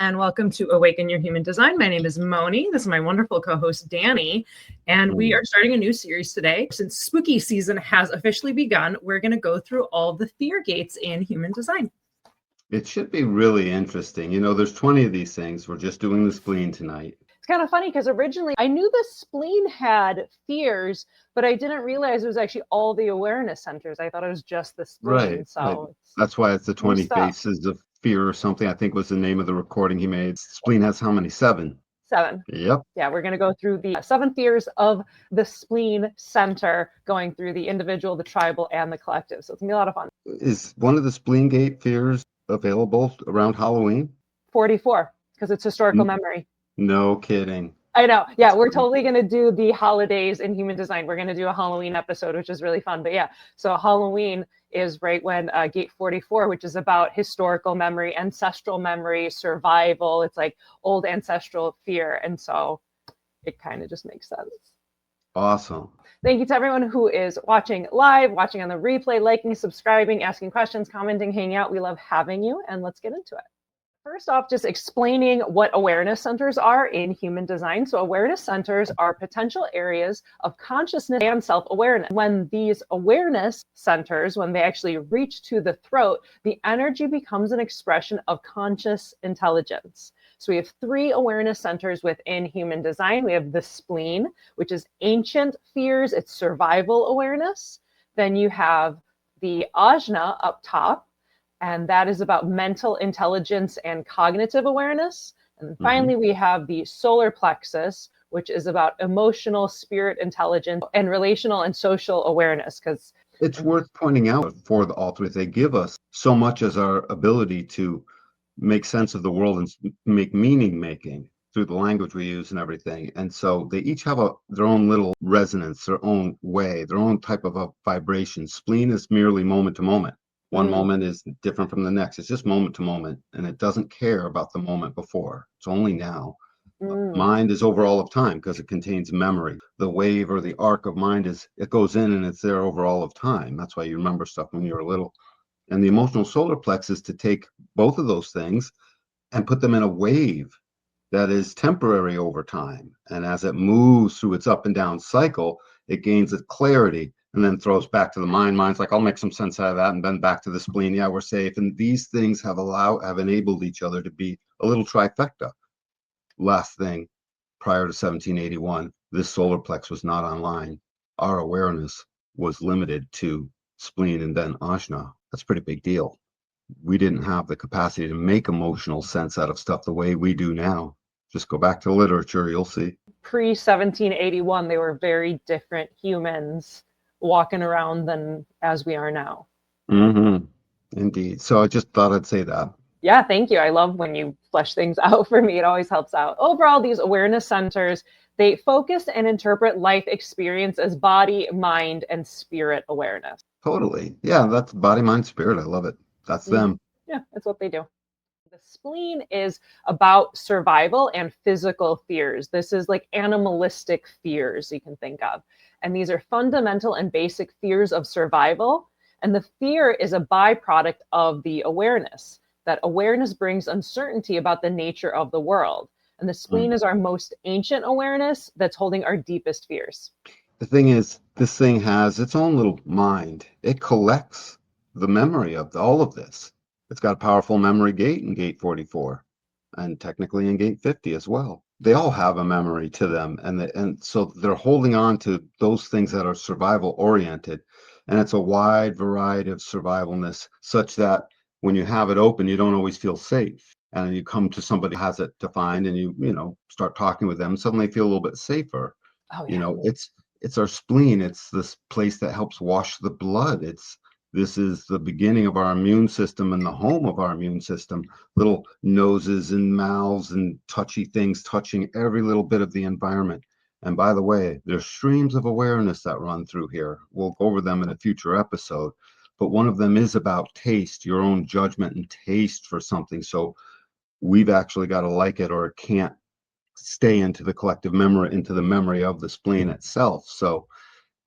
and welcome to Awaken Your Human Design. My name is Moni. This is my wonderful co-host, Danny, and we are starting a new series today. Since spooky season has officially begun, we're going to go through all the fear gates in human design. It should be really interesting. You know, there's 20 of these things. We're just doing the spleen tonight. It's kind of funny because originally I knew the spleen had fears, but I didn't realize it was actually all the awareness centers. I thought it was just the spleen. Right. So that's why it's the 20 faces of fear or something, I think was the name of the recording he made. Spleen has how many? 7. 7. Yep. Yeah, we're going to go through the 7 fears of the spleen center, going through the individual, the tribal, and the collective. So it's going to be a lot of fun. Is one of the spleen gate fears available around Halloween? 44, because it's historical memory. No kidding. I know. Yeah, we're totally going to do the holidays in human design. We're going to do a Halloween episode, which is really fun. But yeah, so Halloween is right when gate 44, which is about historical memory, ancestral memory, survival. It's like old ancestral fear. And so it kind of just makes sense. Awesome. Thank you to everyone who is watching live, watching on the replay, liking, subscribing, asking questions, commenting, hanging out. We love having you, and let's get into it. First off, just explaining what awareness centers are in human design. So awareness centers are potential areas of consciousness and self-awareness. When these awareness centers, when they actually reach to the throat, the energy becomes an expression of conscious intelligence. So we have 3 awareness centers within human design. We have the spleen, which is ancient fears, it's survival awareness. Then you have the ajna up top, and that is about mental intelligence and cognitive awareness. And finally, we have the solar plexus, which is about emotional, spirit intelligence, and relational and social awareness. Because it's worth pointing out for the alternate, they give us so much as our ability to make sense of the world and make meaning making through the language we use and everything. And so they each have their own little resonance, their own way, their own type of a vibration. Spleen is merely moment to moment. One moment is different from the next. It's just moment to moment, and it doesn't care about the moment before. It's only now. Mind is over all of time because it contains memory. The wave or the arc of mind it goes in and it's there over all of time. That's why you remember stuff when you were little. And the emotional solar plex is to take both of those things and put them in a wave that is temporary over time. And as it moves through its up and down cycle, it gains its clarity and then throws back to the mind. Mind's like, I'll make some sense out of that. And then back to the spleen. Yeah, we're safe. And these things have enabled each other to be a little trifecta. Last thing, prior to 1781, this solar plex was not online. Our awareness was limited to spleen and then ajna. That's a pretty big deal. We didn't have the capacity to make emotional sense out of stuff the way we do now. Just go back to literature, you'll see. Pre-1781, they were very different humans walking around than as we are now. Indeed. So I just thought I'd say that. Yeah, thank you. I love when you flesh things out for me. It always helps out. Overall, these awareness centers, they focus and interpret life experience as body, mind, and spirit awareness. Totally. Yeah, that's body, mind, spirit. I love it. That's them. Yeah, that's what they do. The spleen is about survival and physical fears. This is like animalistic fears you can think of. And these are fundamental and basic fears of survival. And the fear is a byproduct of the awareness. That awareness brings uncertainty about the nature of the world. And the spleen is our most ancient awareness that's holding our deepest fears. The thing is, this thing has its own little mind. It collects the memory of all of this. It's got a powerful memory gate in gate 44 and technically in gate 50 as well. They all have a memory to them. And so they're holding on to those things that are survival oriented. And it's a wide variety of survivalness such that when you have it open, you don't always feel safe. And you come to somebody who has it defined and you start talking with them, suddenly feel a little bit safer. Oh, yeah. It's our spleen. It's this place that helps wash the blood. This is the beginning of our immune system and the home of our immune system. Little noses and mouths and touchy things touching every little bit of the environment. And by the way, there's streams of awareness that run through here. We'll go over them in a future episode. But one of them is about taste, your own judgment and taste for something. So we've actually got to like it or it can't stay into the collective memory, into the memory of the spleen itself. So,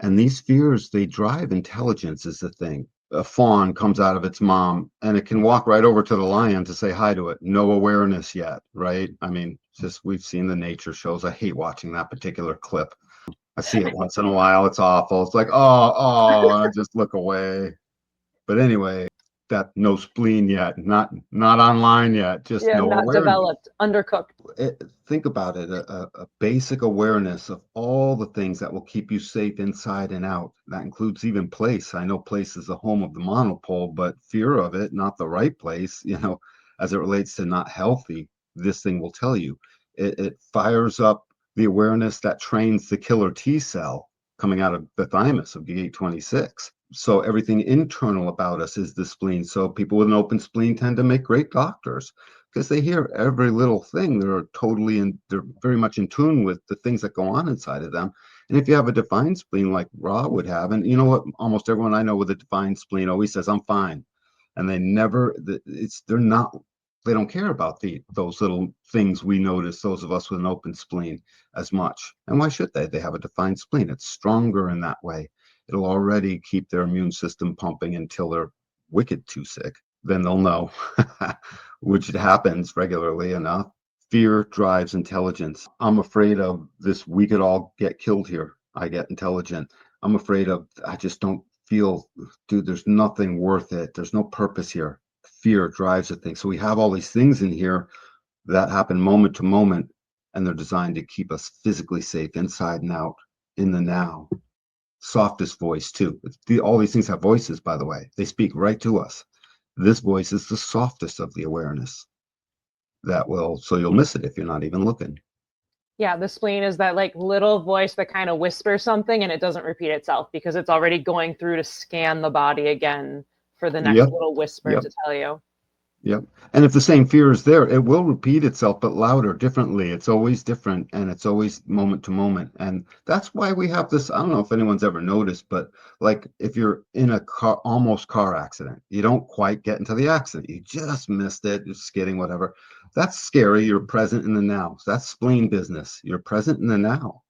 and these fears, they drive intelligence is the thing. a fawn comes out of its mom, and it can walk right over to the lion to say hi to it. No awareness yet, right? I mean, just we've seen the nature shows. I hate watching that particular clip. I see it once in a while. It's awful. It's like, and I just look away. But anyway, that no spleen yet, not online yet, just Yeah, no not awareness. developed, undercooked. Think about it, a basic awareness of all the things that will keep you safe inside and out. That includes even place. I know place is the home of the monopole, but fear of it, not the right place, as it relates to not healthy, this thing will tell you. It fires up the awareness that trains the killer T cell coming out of the thymus of gate 26. So everything internal about us is the spleen. So people with an open spleen tend to make great doctors because they hear every little thing. They're very much in tune with the things that go on inside of them. And if you have a defined spleen like Ra would have, and you know what, almost everyone I know with a defined spleen always says, I'm fine. And they don't care about those little things we notice, those of us with an open spleen, as much. And why should they? They have a defined spleen. It's stronger in that way. It'll already keep their immune system pumping until they're wicked too sick. Then they'll know, which happens regularly enough. Fear drives intelligence. I'm afraid of this. We could all get killed here. I get intelligent. I'm afraid of, I just don't feel, dude, there's nothing worth it. There's no purpose here. Fear drives the thing. So we have all these things in here that happen moment to moment, and they're designed to keep us physically safe inside and out in the now. Softest voice too. All these things have voices, by the way. They speak right to us. This voice is the softest of the awareness so you'll miss it if you're not even looking. Yeah, the spleen is that like little voice that kind of whispers something and it doesn't repeat itself because it's already going through to scan the body again for the next little whisper to tell you. Yep. And if the same fear is there, it will repeat itself, but louder, differently. It's always different, and it's always moment to moment. And that's why we have this. I don't know if anyone's ever noticed, but like if you're in a almost car accident, you don't quite get into the accident. You just missed it. You're skidding, whatever. That's scary. You're present in the now. That's spleen business. You're present in the now.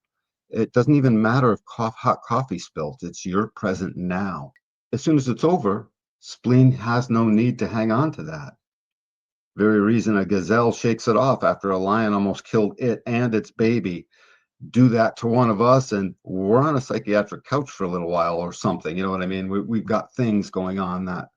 It doesn't even matter if hot coffee spilled. It's you're present now. As soon as it's over, spleen has no need to hang on to that. Very reason a gazelle shakes it off after a lion almost killed it and its baby. Do that to one of us, and we're on a psychiatric couch for a little while or something. You know what I mean? We've got things going on that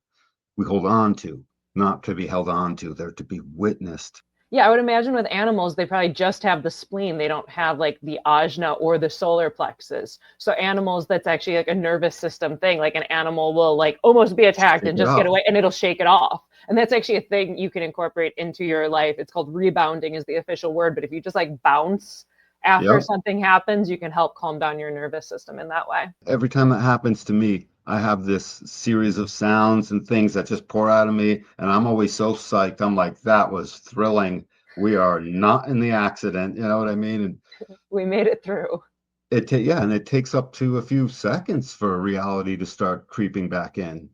we hold on to, not to be held on to. They're to be witnessed. Yeah, I would imagine with animals, they probably just have the spleen. They don't have like the ajna or the solar plexus. So animals, that's actually like a nervous system thing. Like an animal will like almost be attacked and just get away and it'll shake it off. And that's actually a thing you can incorporate into your life. It's called rebounding is the official word. But if you just like bounce after something happens, you can help calm down your nervous system in that way. Every time that happens to me, I have this series of sounds and things that just pour out of me. And I'm always so psyched. I'm like, that was thrilling. We are not in the accident. You know what I mean? And we made it through. And it takes up to a few seconds for reality to start creeping back in,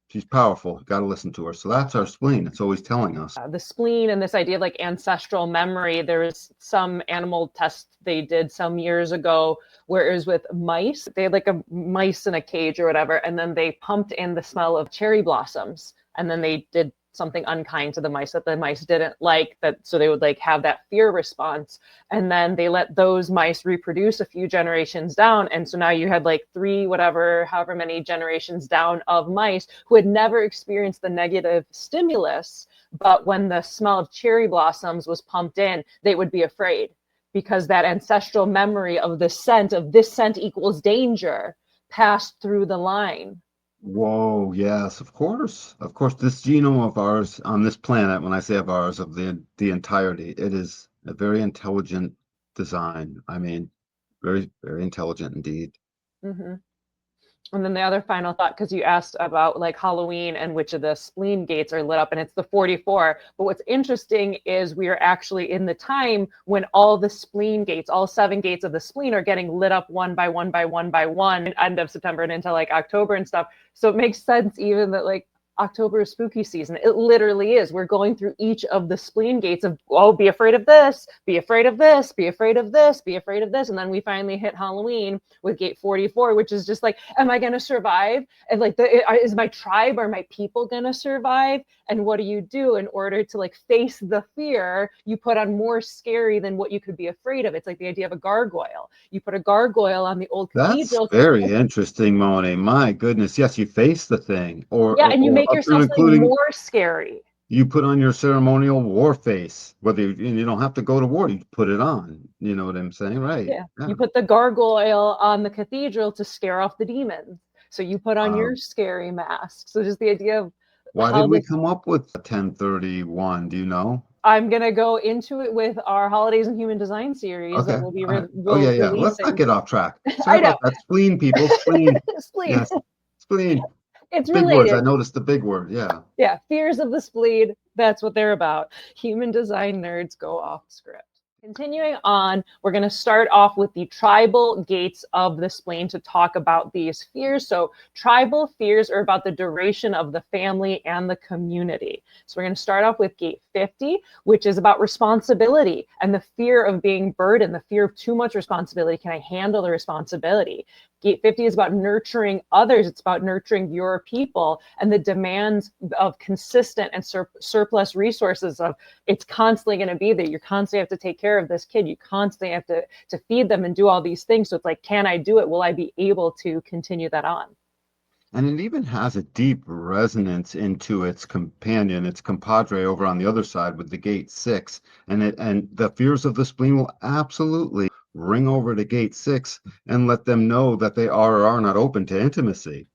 She's powerful. You got to listen to her. So that's our spleen. It's always telling us. The spleen and this idea of like ancestral memory. There was some animal test they did some years ago where it was with mice. They had like a mice in a cage or whatever. And then they pumped in the smell of cherry blossoms. And then they did something unkind to the mice that the mice didn't like, that so they would like have that fear response, and then they let those mice reproduce a few generations down, and so now you had like however many generations down of mice who had never experienced the negative stimulus, but when the smell of cherry blossoms was pumped in, they would be afraid because that ancestral memory of the scent of this scent equals danger passed through the line. Whoa, yes, of course. Of course, this genome of ours on this planet, when I say of ours, of the entirety, it is a very intelligent design. I mean, very, very intelligent indeed. Mm-hmm. And then the other final thought, because you asked about like Halloween and which of the spleen gates are lit up, and it's the 44. But what's interesting is we are actually in the time when all the spleen gates, all 7 gates of the spleen are getting lit up one by one, end of September and into like October and stuff. So it makes sense even that like October is spooky season. It literally is. We're going through each of the spleen gates of, oh, be afraid of this, be afraid of this, be afraid of this, be afraid of this. And then we finally hit Halloween with gate 44, which is just like, am I going to survive? And like, is my tribe or my people going to survive? And what do you do in order to like face the fear? You put on more scary than what you could be afraid of. It's like the idea of a gargoyle. You put a gargoyle on the old That's cathedral. very interesting, Moni. My goodness. Yes, you face the thing, Yeah, and you or make up to yourself something including more scary. you put on your ceremonial war face. And you don't have to go to war, you put it on. You know what I'm saying? Right. Yeah. You put the gargoyle on the cathedral to scare off the demons. So you put on your scary mask. So just the idea of why did we come up with 1031? Do you know? I'm going to go into it with our Holidays in Human Design series Okay. that will be Yeah. Let's not get off track. Sorry about that. Spleen, people. Spleen. Spleen. Yes. Spleen. It's big related. words. I noticed the big word. Yeah. Yeah. Fears of the spleen. That's what they're about. Human design nerds go off script. Continuing on, we're going to start off with the tribal gates of the spleen to talk about these fears. So tribal fears are about the duration of the family and the community. So we're going to start off with gate 50, which is about responsibility and the fear of being burdened, the fear of too much responsibility. Can I handle the responsibility? Gate 50 is about nurturing others. It's about nurturing your people and the demands of consistent and surplus resources of it's constantly going to be there. You constantly have to take care of this kid. You constantly have to feed them and do all these things. So it's like, can I do it? Will I be able to continue that on? And it even has a deep resonance into its companion, its compadre over on the other side with the gate 6. And the fears of the spleen will absolutely ring over to gate 6 and let them know that they are or are not open to intimacy.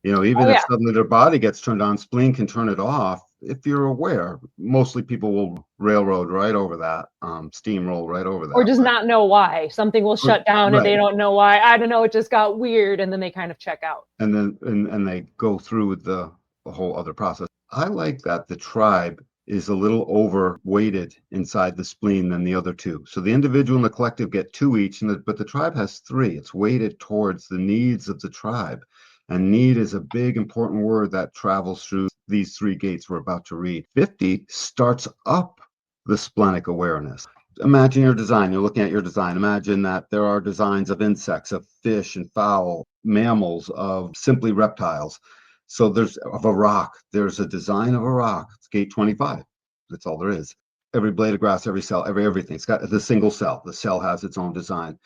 Even if suddenly their body gets turned on, spleen can turn it off if you're aware. Mostly people will railroad right over that, steamroll right over that. Or just not know why. Something will shut down and they don't know why. I don't know, it just got weird, and then they kind of check out. And then and they go through with the whole other process. I like that the tribe is a little overweighted inside the spleen than the other two. So the individual and the collective get 2 each, but the tribe has 3. It's weighted towards the needs of the tribe. And need is a big, important word that travels through these 3 gates we're about to read. 50 starts up the splenic awareness. Imagine your design. You're looking at your design. Imagine that there are designs of insects, of fish and fowl, mammals, of simply reptiles. So there's of a rock. There's a design of a rock. It's gate 25. That's all there is. Every blade of grass, every cell, everything. It's got the single cell. The cell has its own design.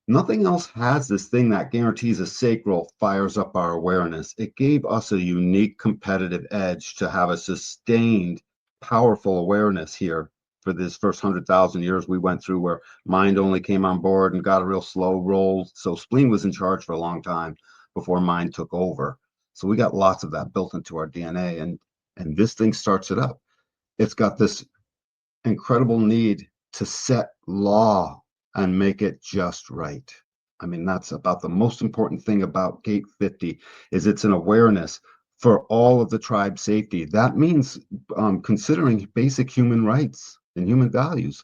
Nothing else has this thing that guarantees a sacral, fires up our awareness. It gave us a unique competitive edge to have a sustained, powerful awareness here for this first 100,000 years we went through, where mind only came on board and got a real slow roll. So spleen was in charge for a long time before mind took over. So we got lots of that built into our DNA, and this thing starts it up. It's got this incredible need to set law and make it just right. I mean, that's about the most important thing about gate 50 is it's an awareness for all of the tribe safety. That means considering basic human rights and human values.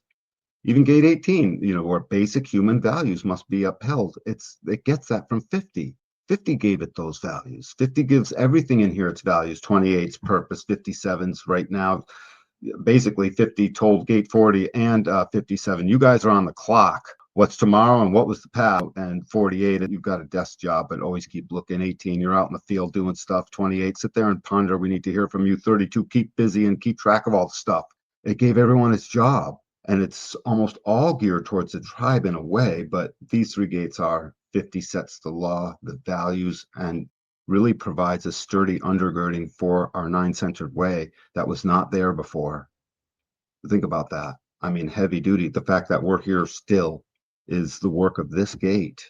Even gate 18, where basic human values must be upheld. It gets that from 50. 50 gave it those values. 50 gives everything in here its values. 28's purpose, 57's right now. Basically 50 told gate 40 and 57, you guys are on the clock. What's tomorrow and what was the past? And 48, you've got a desk job, but always keep looking. 18, you're out in the field doing stuff. 28, sit there and ponder. We need to hear from you. 32, keep busy and keep track of all the stuff. It gave everyone its job, and it's almost all geared towards the tribe in a way, but these 3 gates are 50 sets the law, the values, and really provides a sturdy undergirding for our 9-centered way that was not there before. Think about that. I mean, heavy duty. The fact that we're here still is the work of this gate.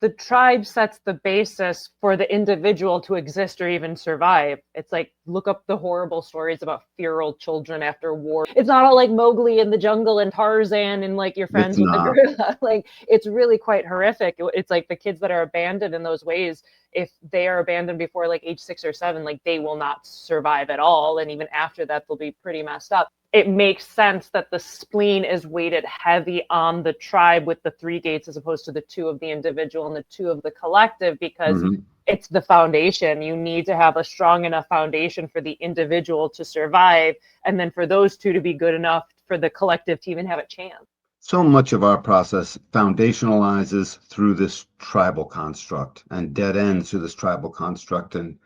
The tribe sets the basis for the individual to exist or even survive. It's like, look up the horrible stories about feral children after war. It's not all like Mowgli in the jungle and Tarzan and like your friends with the gorilla. Like, it's really quite horrific. It's like the kids that are abandoned in those ways. if they are abandoned before like age 6 or 7, like they will not survive at all. And even after that, they'll be pretty messed up. It makes sense that the spleen is weighted heavy on the tribe with the 3 gates as opposed to the 2 of the individual and the 2 of the collective, because it's the foundation. You need to have a strong enough foundation for the individual to survive, and then for those 2 to be good enough for the collective to even have a chance. So much of our process foundationalizes through this tribal construct and dead ends through this tribal construct. And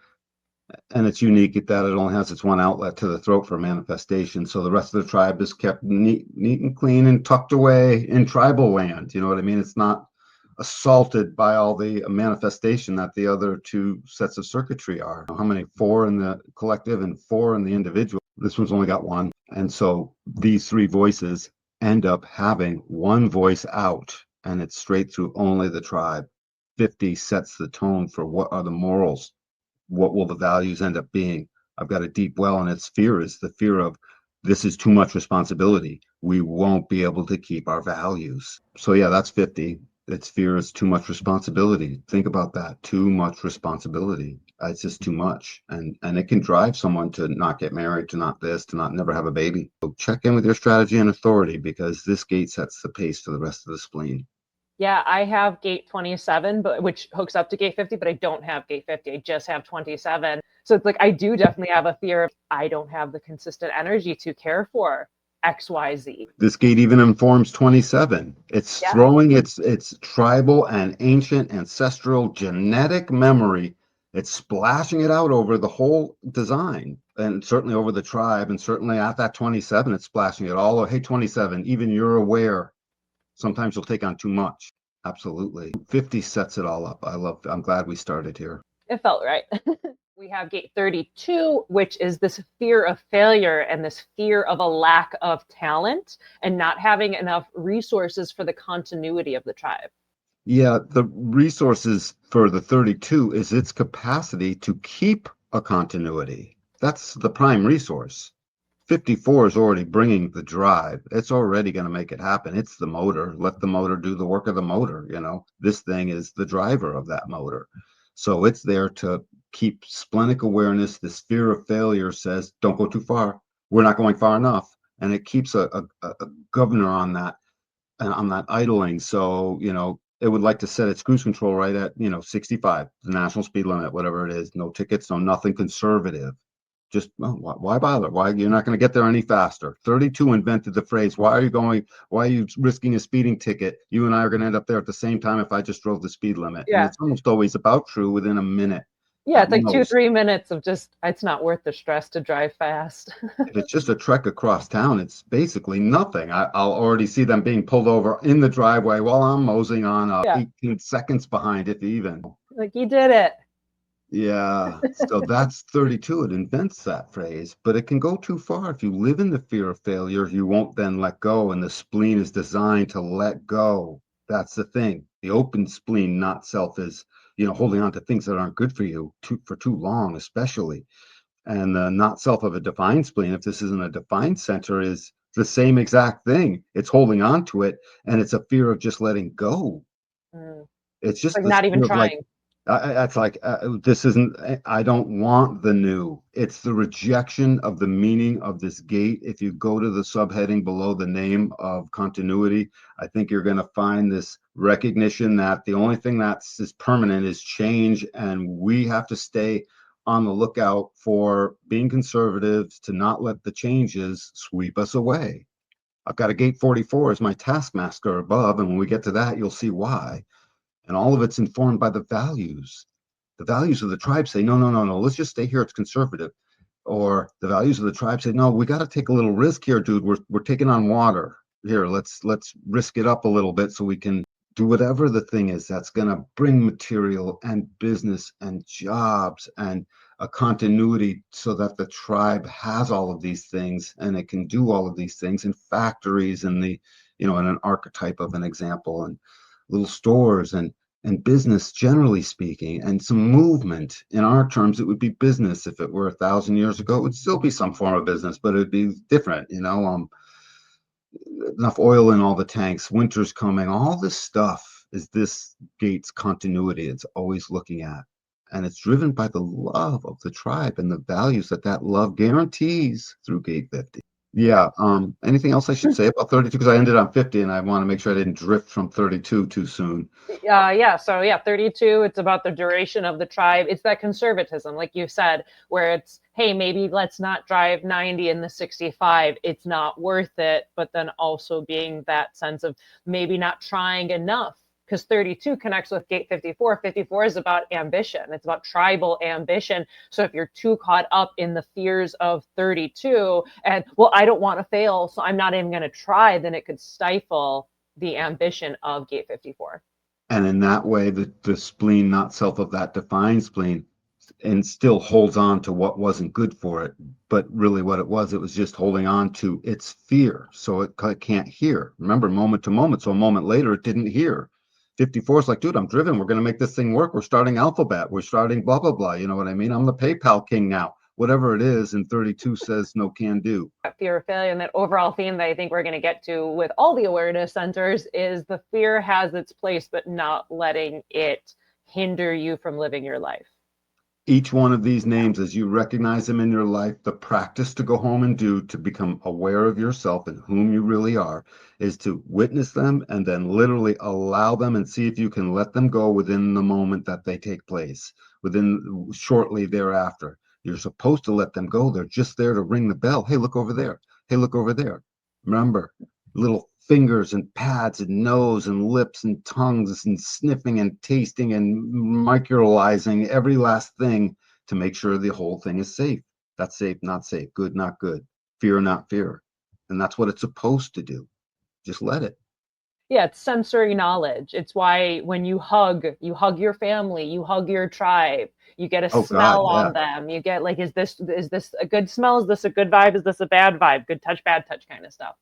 it's unique at that it only has its one outlet to the throat for manifestation. So the rest of the tribe is kept neat and clean and tucked away in tribal land. You know what I mean? It's not assaulted by all the manifestation that the other 2 sets of circuitry are. How many? 4 in the collective and 4 in the individual. This one's only got 1. And so these 3 voices end up having 1 voice out, and it's straight through only the tribe. 50 sets the tone for what are the morals. What will the values end up being? I've got a deep well, and its fear is the fear of this is too much responsibility. We won't be able to keep our values. So yeah, that's 50. Its fear is too much responsibility. Think about that. Too much responsibility. It's just too much. And it can drive someone to not get married, to not this, to not never have a baby. So check in with your strategy and authority, because this gate sets the pace for the rest of the spleen. Yeah, I have gate 27, which hooks up to gate 50, but I don't have gate 50. I just have 27. So it's like I do definitely have a fear of I don't have the consistent energy to care for XYZ. This gate even informs 27. It's throwing its tribal and ancient ancestral genetic memory. It's splashing it out over the whole design, and certainly over the tribe, and certainly at that 27, it's splashing it all. Hey, 27, even you're aware. Sometimes you'll take on too much. Absolutely. 50 sets it all up. I'm glad we started here. It felt right. We have gate 32, which is this fear of failure and this fear of a lack of talent and not having enough resources for the continuity of the tribe. Yeah, the resources for the 32 is its capacity to keep a continuity. That's the prime resource. 54 is already bringing the drive. It's already going to make it happen. It's the motor. Let the motor do the work of the motor. This thing is the driver of that motor. So it's there to keep splenic awareness. This fear of failure says, don't go too far. We're not going far enough. And it keeps a governor on that idling. So, it would like to set its cruise control right at, 65, the national speed limit, whatever it is. No tickets, no nothing, conservative. Just why bother? Why you're not going to get there any faster? 32 invented the phrase, why are you risking a speeding ticket? You and I are going to end up there at the same time if I just drove the speed limit. Yeah. And it's almost always about true within a minute. Yeah, it's like 2-3 minutes of it's not worth the stress to drive fast. If it's just a trek across town, it's basically nothing. I'll already see them being pulled over in the driveway while I'm moseying on 18 seconds behind, if even. Like, you did it. Yeah, so that's 32. It invents that phrase, but it can go too far. If you live in the fear of failure, you won't then let go, and the spleen is designed to let go. That's the thing. The open spleen, not self, is holding on to things that aren't good for you for too long, especially. And the not self of a defined spleen, if this isn't a defined center, is the same exact thing. It's holding on to it, and it's a fear of just letting go. It's just like not even trying. That's like, this isn't, I don't want the new. It's the rejection of the meaning of this gate. If you go to the subheading below the name of continuity, I think you're going to find this recognition that the only thing is permanent is change. And we have to stay on the lookout for being conservatives to not let the changes sweep us away. I've got a gate 44 as my taskmaster above. And when we get to that, you'll see why. And all of it's informed by the values. The values of the tribe say, no, let's just stay here. It's conservative. Or the values of the tribe say, no, we got to take a little risk here, dude. We're taking on water. Here, let's risk it up a little bit so we can do whatever the thing is that's going to bring material and business and jobs and a continuity so that the tribe has all of these things and it can do all of these things in factories and in an archetype of an example, and little stores and business generally speaking, and some movement. In our terms, it would be business. If it were 1,000 years ago, it would still be some form of business, but it'd be different, enough oil in all the tanks, winter's coming, all this stuff is this gate's continuity it's always looking at. And it's driven by the love of the tribe and the values that that love guarantees through gate 50. Yeah. Anything else I should say about 32? Because I ended on 50 and I want to make sure I didn't drift from 32 too soon. Yeah. So yeah, 32, it's about the duration of the tribe. It's that conservatism, like you said, where it's, hey, maybe let's not drive 90 in the 65. It's not worth it. But then also being that sense of maybe not trying enough, because 32 connects with gate 54. 54 is about ambition. It's about tribal ambition. So if you're too caught up in the fears of 32 and, well, I don't want to fail, so I'm not even going to try, then it could stifle the ambition of gate 54. And in that way, the spleen, not self of that defined spleen, and still holds on to what wasn't good for it. But really what it was just holding on to its fear. So it can't hear. Remember, moment to moment. So a moment later, it didn't hear. 54 is like, dude, I'm driven. We're going to make this thing work. We're starting alphabet. We're starting blah, blah, blah. You know what I mean? I'm the PayPal king now. Whatever it is. And 32 says no can do. Fear of failure, and that overall theme that I think we're going to get to with all the awareness centers is the fear has its place, but not letting it hinder you from living your life. Each one of these names, as you recognize them in your life, the practice to go home and do to become aware of yourself and whom you really are is to witness them and then literally allow them and see if you can let them go within the moment that they take place, within shortly thereafter. You're supposed to let them go. They're just there to ring the bell. Hey, look over there. Hey, look over there. Remember, little fingers and pads and nose and lips and tongues and sniffing and tasting and microalizing every last thing to make sure the whole thing is safe. That's safe, not safe, good, not good, fear, not fear. And that's what it's supposed to do. Just let it. Yeah, it's sensory knowledge. It's why when you hug your family, you hug your tribe, you get a smell on them. You get like, is this a good smell? Is this a good vibe? Is this a bad vibe? Good touch, bad touch kind of stuff.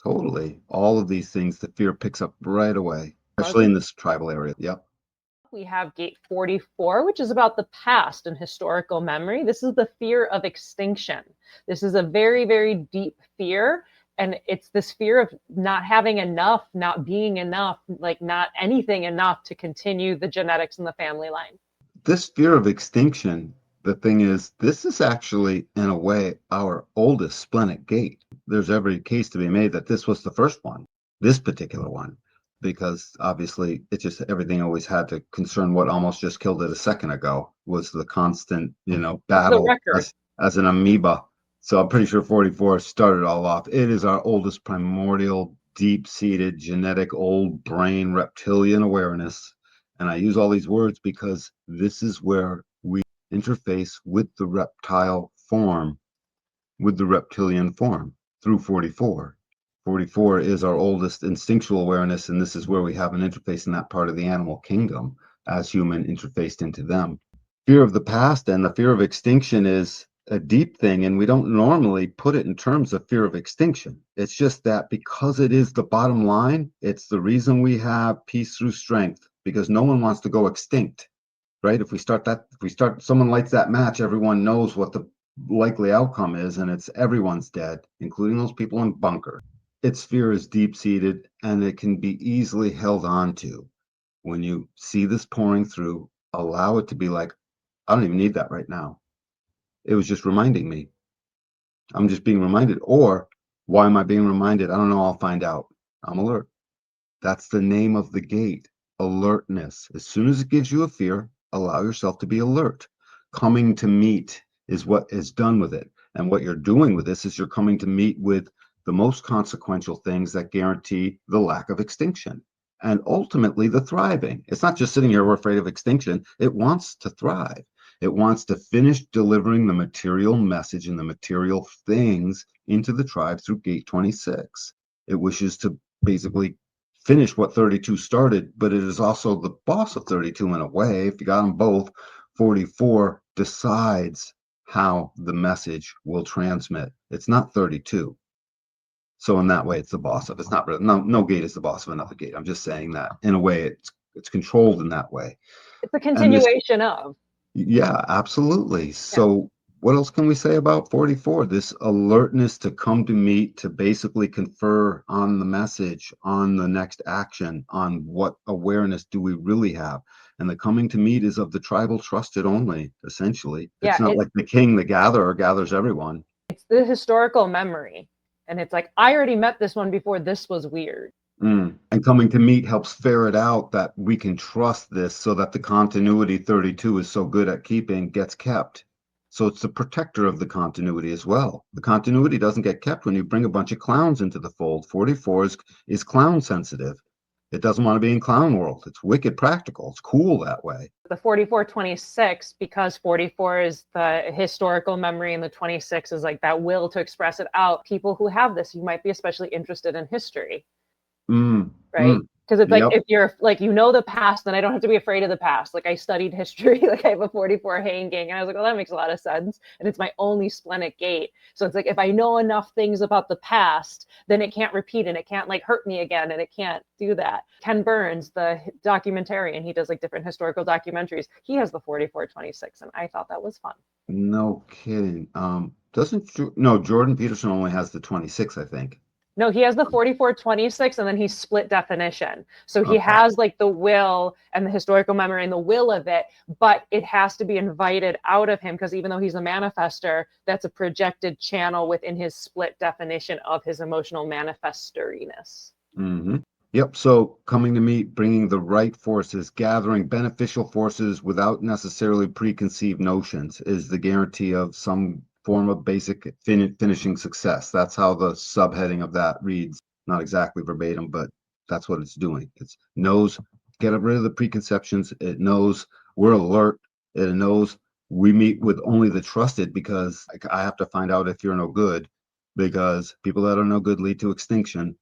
Totally. All of these things, the fear picks up right away, especially in this tribal area. Yep. We have gate 44, which is about the past and historical memory. This is the fear of extinction. This is a very, very deep fear. And it's this fear of not having enough, not being enough, like not anything enough to continue the genetics in the family line. This fear of extinction, the thing is, this is actually, in a way, our oldest splenic gate. There's every case to be made that this was the first one, this particular one, because obviously it just, everything always had to concern what almost just killed it a second ago was the constant, battle as an amoeba. So I'm pretty sure 44 started all off. It is our oldest primordial, deep-seated, genetic, old brain reptilian awareness. And I use all these words because this is where we interface with the reptile form, with the reptilian form through 44. 44 is our oldest instinctual awareness, and this is where we have an interface in that part of the animal kingdom as human interfaced into them. Fear of the past and the fear of extinction is a deep thing, and we don't normally put it in terms of fear of extinction. It's just that because it is the bottom line, it's the reason we have peace through strength, because no one wants to go extinct, right? If someone lights that match, everyone knows what the likely outcome is, and it's everyone's dead, including those people in bunker. Its fear is deep-seated, and it can be easily held on to. When you see this pouring through, allow it to be like, I don't even need that right now. It was just reminding me. I'm just being reminded. Or why am I being reminded? I don't know. I'll find out. I'm alert. That's the name of the gate. Alertness. As soon as it gives you a fear, allow yourself to be alert. Coming to meet is what is done with it. And what you're doing with this is you're coming to meet with the most consequential things that guarantee the lack of extinction and ultimately the thriving. It's not just sitting here, we're afraid of extinction. It wants to thrive. It wants to finish delivering the material message and the material things into the tribe through gate 26. It wishes to basically finish what 32 started, but it is also the boss of 32 in a way. If you got them both, 44 decides how the message will transmit. It's not 32. So in that way, it's the boss of. It's not really, no gate is the boss of another gate. I'm just saying that in a way, it's controlled in that way. It's a continuation of. Yeah, absolutely. So what else can we say about 44? This alertness to come to meet, to basically confer on the message, on the next action, on what awareness do we really have. And the coming to meet is of the tribal trusted only, essentially. Yeah, It's not like the king, the gatherer, gathers everyone. It's the historical memory. And it's like, I already met this one before. This was weird. And coming to meet helps ferret out that we can trust this so that the continuity 32 is so good at keeping gets kept. So it's the protector of the continuity as well. The continuity doesn't get kept when you bring a bunch of clowns into the fold. 44 is clown sensitive. It doesn't want to be in clown world. It's wicked practical. It's cool that way. The 4426, because 44 is the historical memory and the 26 is like that will to express it out. People who have this, you might be especially interested in history. Right? Because it's like, if you're like, the past, then I don't have to be afraid of the past. Like I studied history, like I have a 44 hanging, and I was like, well, that makes a lot of sense. And it's my only splenic gate. So it's like, if I know enough things about the past, then it can't repeat and it can't like hurt me again. And it can't do that. Ken Burns, the documentarian, he does like different historical documentaries. He has the 4426, and I thought that was fun. No kidding. Jordan Peterson only has the 26, I think. No, he has the 4426, and then he split definition. So he has like the will and the historical memory and the will of it, but it has to be invited out of him, because even though he's a manifester, that's a projected channel within his split definition of his emotional manifestoriness. Yep. So coming to meet, bringing the right forces, gathering beneficial forces without necessarily preconceived notions is the guarantee of some form of basic finishing success. That's how the subheading of that reads. Not exactly verbatim, but that's what it's doing. It knows, get rid of the preconceptions. It knows we're alert. It knows we meet with only the trusted, because I have to find out if you're no good, because people that are no good lead to extinction,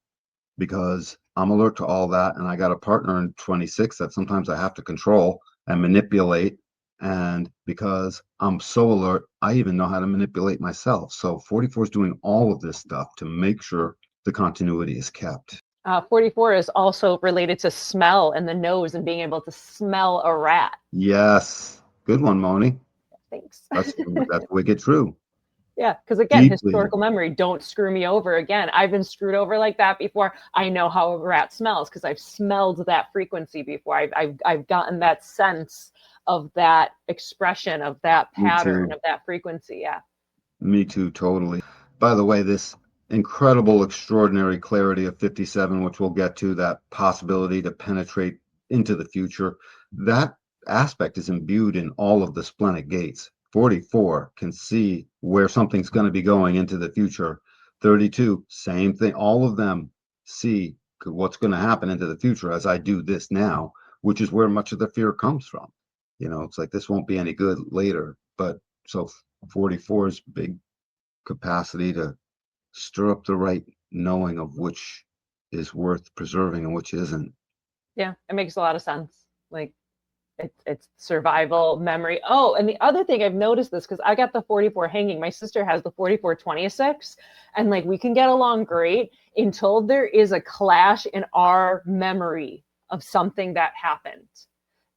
because I'm alert to all that. And I got a partner in 26 that sometimes I have to control and manipulate. And because I'm so alert, I even know how to manipulate myself. So 44 is doing all of this stuff to make sure the continuity is kept. 44 is also related to smell and the nose and being able to smell a rat. Yes. Good one, Moni. Thanks. That's wicked true. Yeah, because again, historical memory, don't screw me over again. I've been screwed over like that before. I know how a rat smells because I've smelled that frequency before. I've gotten that sense of that expression, of that pattern, of that frequency. Yeah. Me too, totally. By the way, this incredible, extraordinary clarity of 57, which we'll get to, that possibility to penetrate into the future, that aspect is imbued in all of the splenic gates. 44 can see where something's going to be going into the future. 32, same thing. All of them see what's going to happen into the future as I do this now, which is where much of the fear comes from. It's like, this won't be any good later. But so 44's big capacity to stir up the right knowing of which is worth preserving and which isn't. Yeah, it makes a lot of sense. Like, it's survival memory. Oh, and the other thing I've noticed this, because I got the 44 hanging. My sister has the 4426, and like we can get along great until there is a clash in our memory of something that happened.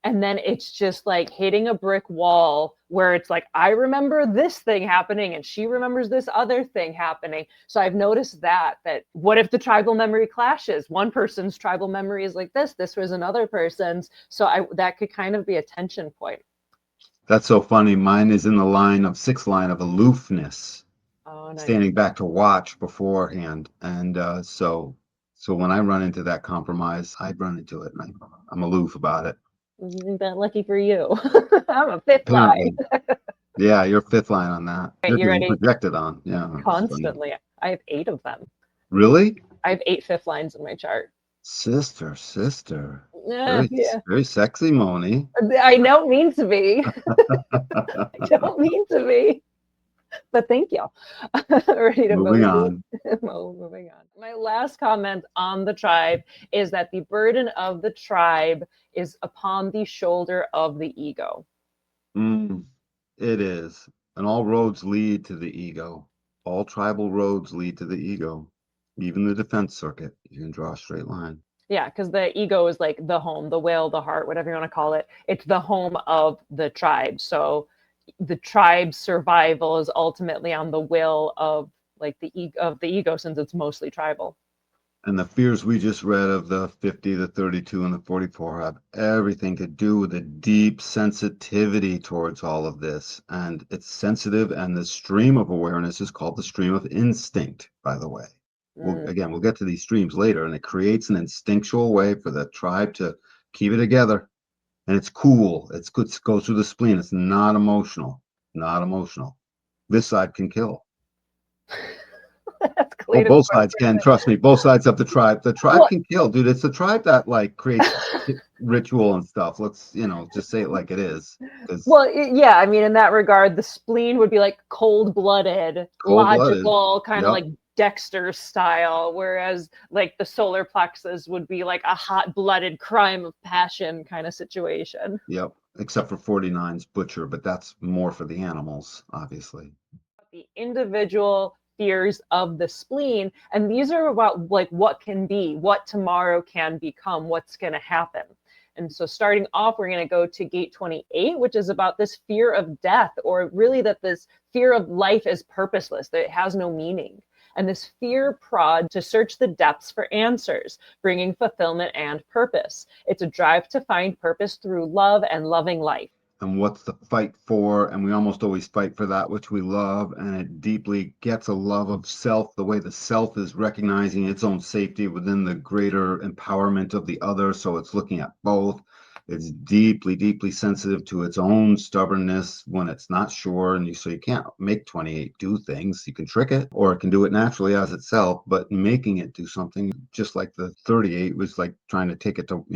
And then it's just like hitting a brick wall where it's like, I remember this thing happening and she remembers this other thing happening. So I've noticed that what if the tribal memory clashes? One person's tribal memory is like this was another person's. So that could kind of be a tension point. That's so funny. Mine is in the sixth line of aloofness. Oh, nice. Standing back to watch beforehand. And so when I run into that compromise, I run into it and I'm aloof about it. Isn't that lucky for you? I'm a fifth line. Yeah, you're fifth line on that. Right, you're getting projected on. Yeah. Constantly. I have 8 of them. Really? I have 8 fifth lines in my chart. Sister. Yeah. Very sexy, Moni. I don't mean to be. I don't mean to be. But thank you. Ready to Moving on. Moving on. My last comment on the tribe is that the burden of the tribe is upon the shoulder of the ego. It is. And all roads lead to the ego. All tribal roads lead to the ego. Even the defense circuit, you can draw a straight line. Yeah, because the ego is like the home, the will, the heart, whatever you want to call it. It's the home of the tribe. So the tribe's survival is ultimately on the will of like the ego, since it's mostly tribal. And the fears we just read of the 50, the 32, and the 44 have everything to do with a deep sensitivity towards all of this. And it's sensitive, and the stream of awareness is called the stream of instinct, by the way. We'll get to these streams later, and it creates an instinctual way for the tribe to keep it together. And it's cool. It's good. It goes through the spleen. It's not emotional. Not emotional. This side can kill. Well, both sides can, trust me. Both sides of the tribe. The tribe can kill, dude. It's the tribe that like creates ritual and stuff. Let's, just say it like it is. Well, yeah, I mean, in that regard, the spleen would be like cold-blooded, logical, kind of like Dexter style, whereas like the solar plexus would be like a hot-blooded crime of passion kind of situation. Yep, except for 49's butcher, but that's more for the animals, obviously. The individual fears of the spleen, and these are about like what can be, what tomorrow can become, what's going to happen. And so starting off, we're going to go to gate 28, which is about this fear of death, or really that this fear of life is purposeless, that it has no meaning. And this fear prod to search the depths for answers, bringing fulfillment and purpose. It's a drive to find purpose through love and loving life. And what's the fight for? And we almost always fight for that which we love. And it deeply gets a love of self, the way the self is recognizing its own safety within the greater empowerment of the other. So it's looking at both. It's deeply, deeply sensitive to its own stubbornness when it's not sure. And so you can't make 28 do things. You can trick it, or it can do it naturally as itself, but making it do something, just like the 38 was like trying to take it to,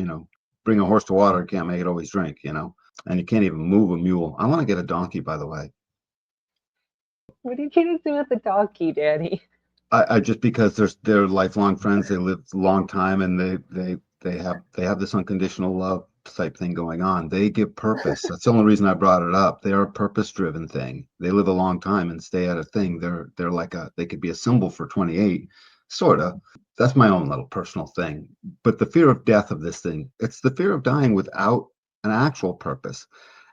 bring a horse to water, can't make it always drink, and you can't even move a mule. I want to get a donkey, by the way. What are you going to do with the donkey, Danny? I just because they're lifelong friends. They live a long time, and they have this unconditional love type thing going on. They give purpose. That's the only reason I brought it up. They are a purpose-driven thing. They live a long time and stay at a thing. They're like they could be a symbol for 28, sort of. That's my own little personal thing. But the fear of death of this thing, it's the fear of dying without an actual purpose.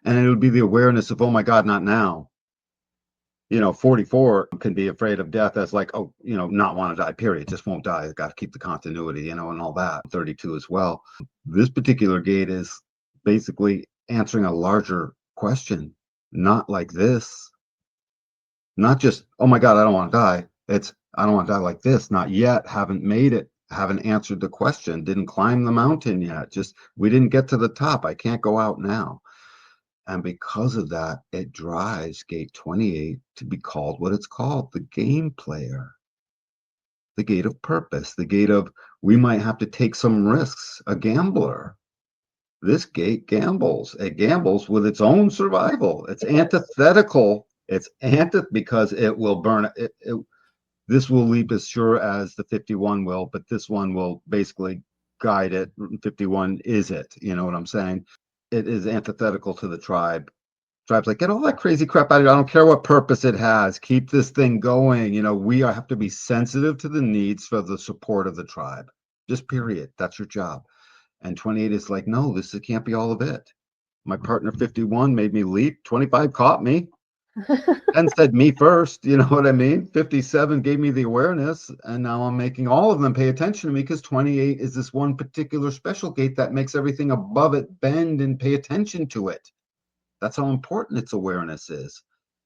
And it would be the awareness of, oh my God, not now. 44 can be afraid of death as like, not want to die, period. Just won't die. Got to keep the continuity, and all that. 32 as well. This particular gate is basically answering a larger question, not like this. Not just, oh my God, I don't want to die. It's, I don't want to die like this. Not yet. Haven't made it. Haven't answered the question. Didn't climb the mountain yet. Just, we didn't get to the top. I can't go out now. And because of that, it drives gate 28 to be called what it's called, the game player, the gate of purpose, the gate of, we might have to take some risks, a gambler. This gate gambles. It gambles with its own survival. It's antithetical. It's because it will burn it. This will leap as sure as the 51 will, but this one will basically guide it. 51 is it. You know what I'm saying? It is antithetical to the tribe. Tribe's like, get all that crazy crap out of here. I don't care what purpose it has. Keep this thing going. We have to be sensitive to the needs for the support of the tribe. Just period. That's your job. And 28 is like, no, this can't be all of it. My partner 51 made me leap. 25 caught me and said me first. You know what I mean? 57 gave me the awareness. And now I'm making all of them pay attention to me, because 28 is this one particular special gate that makes everything above it bend and pay attention to it. That's how important its awareness is.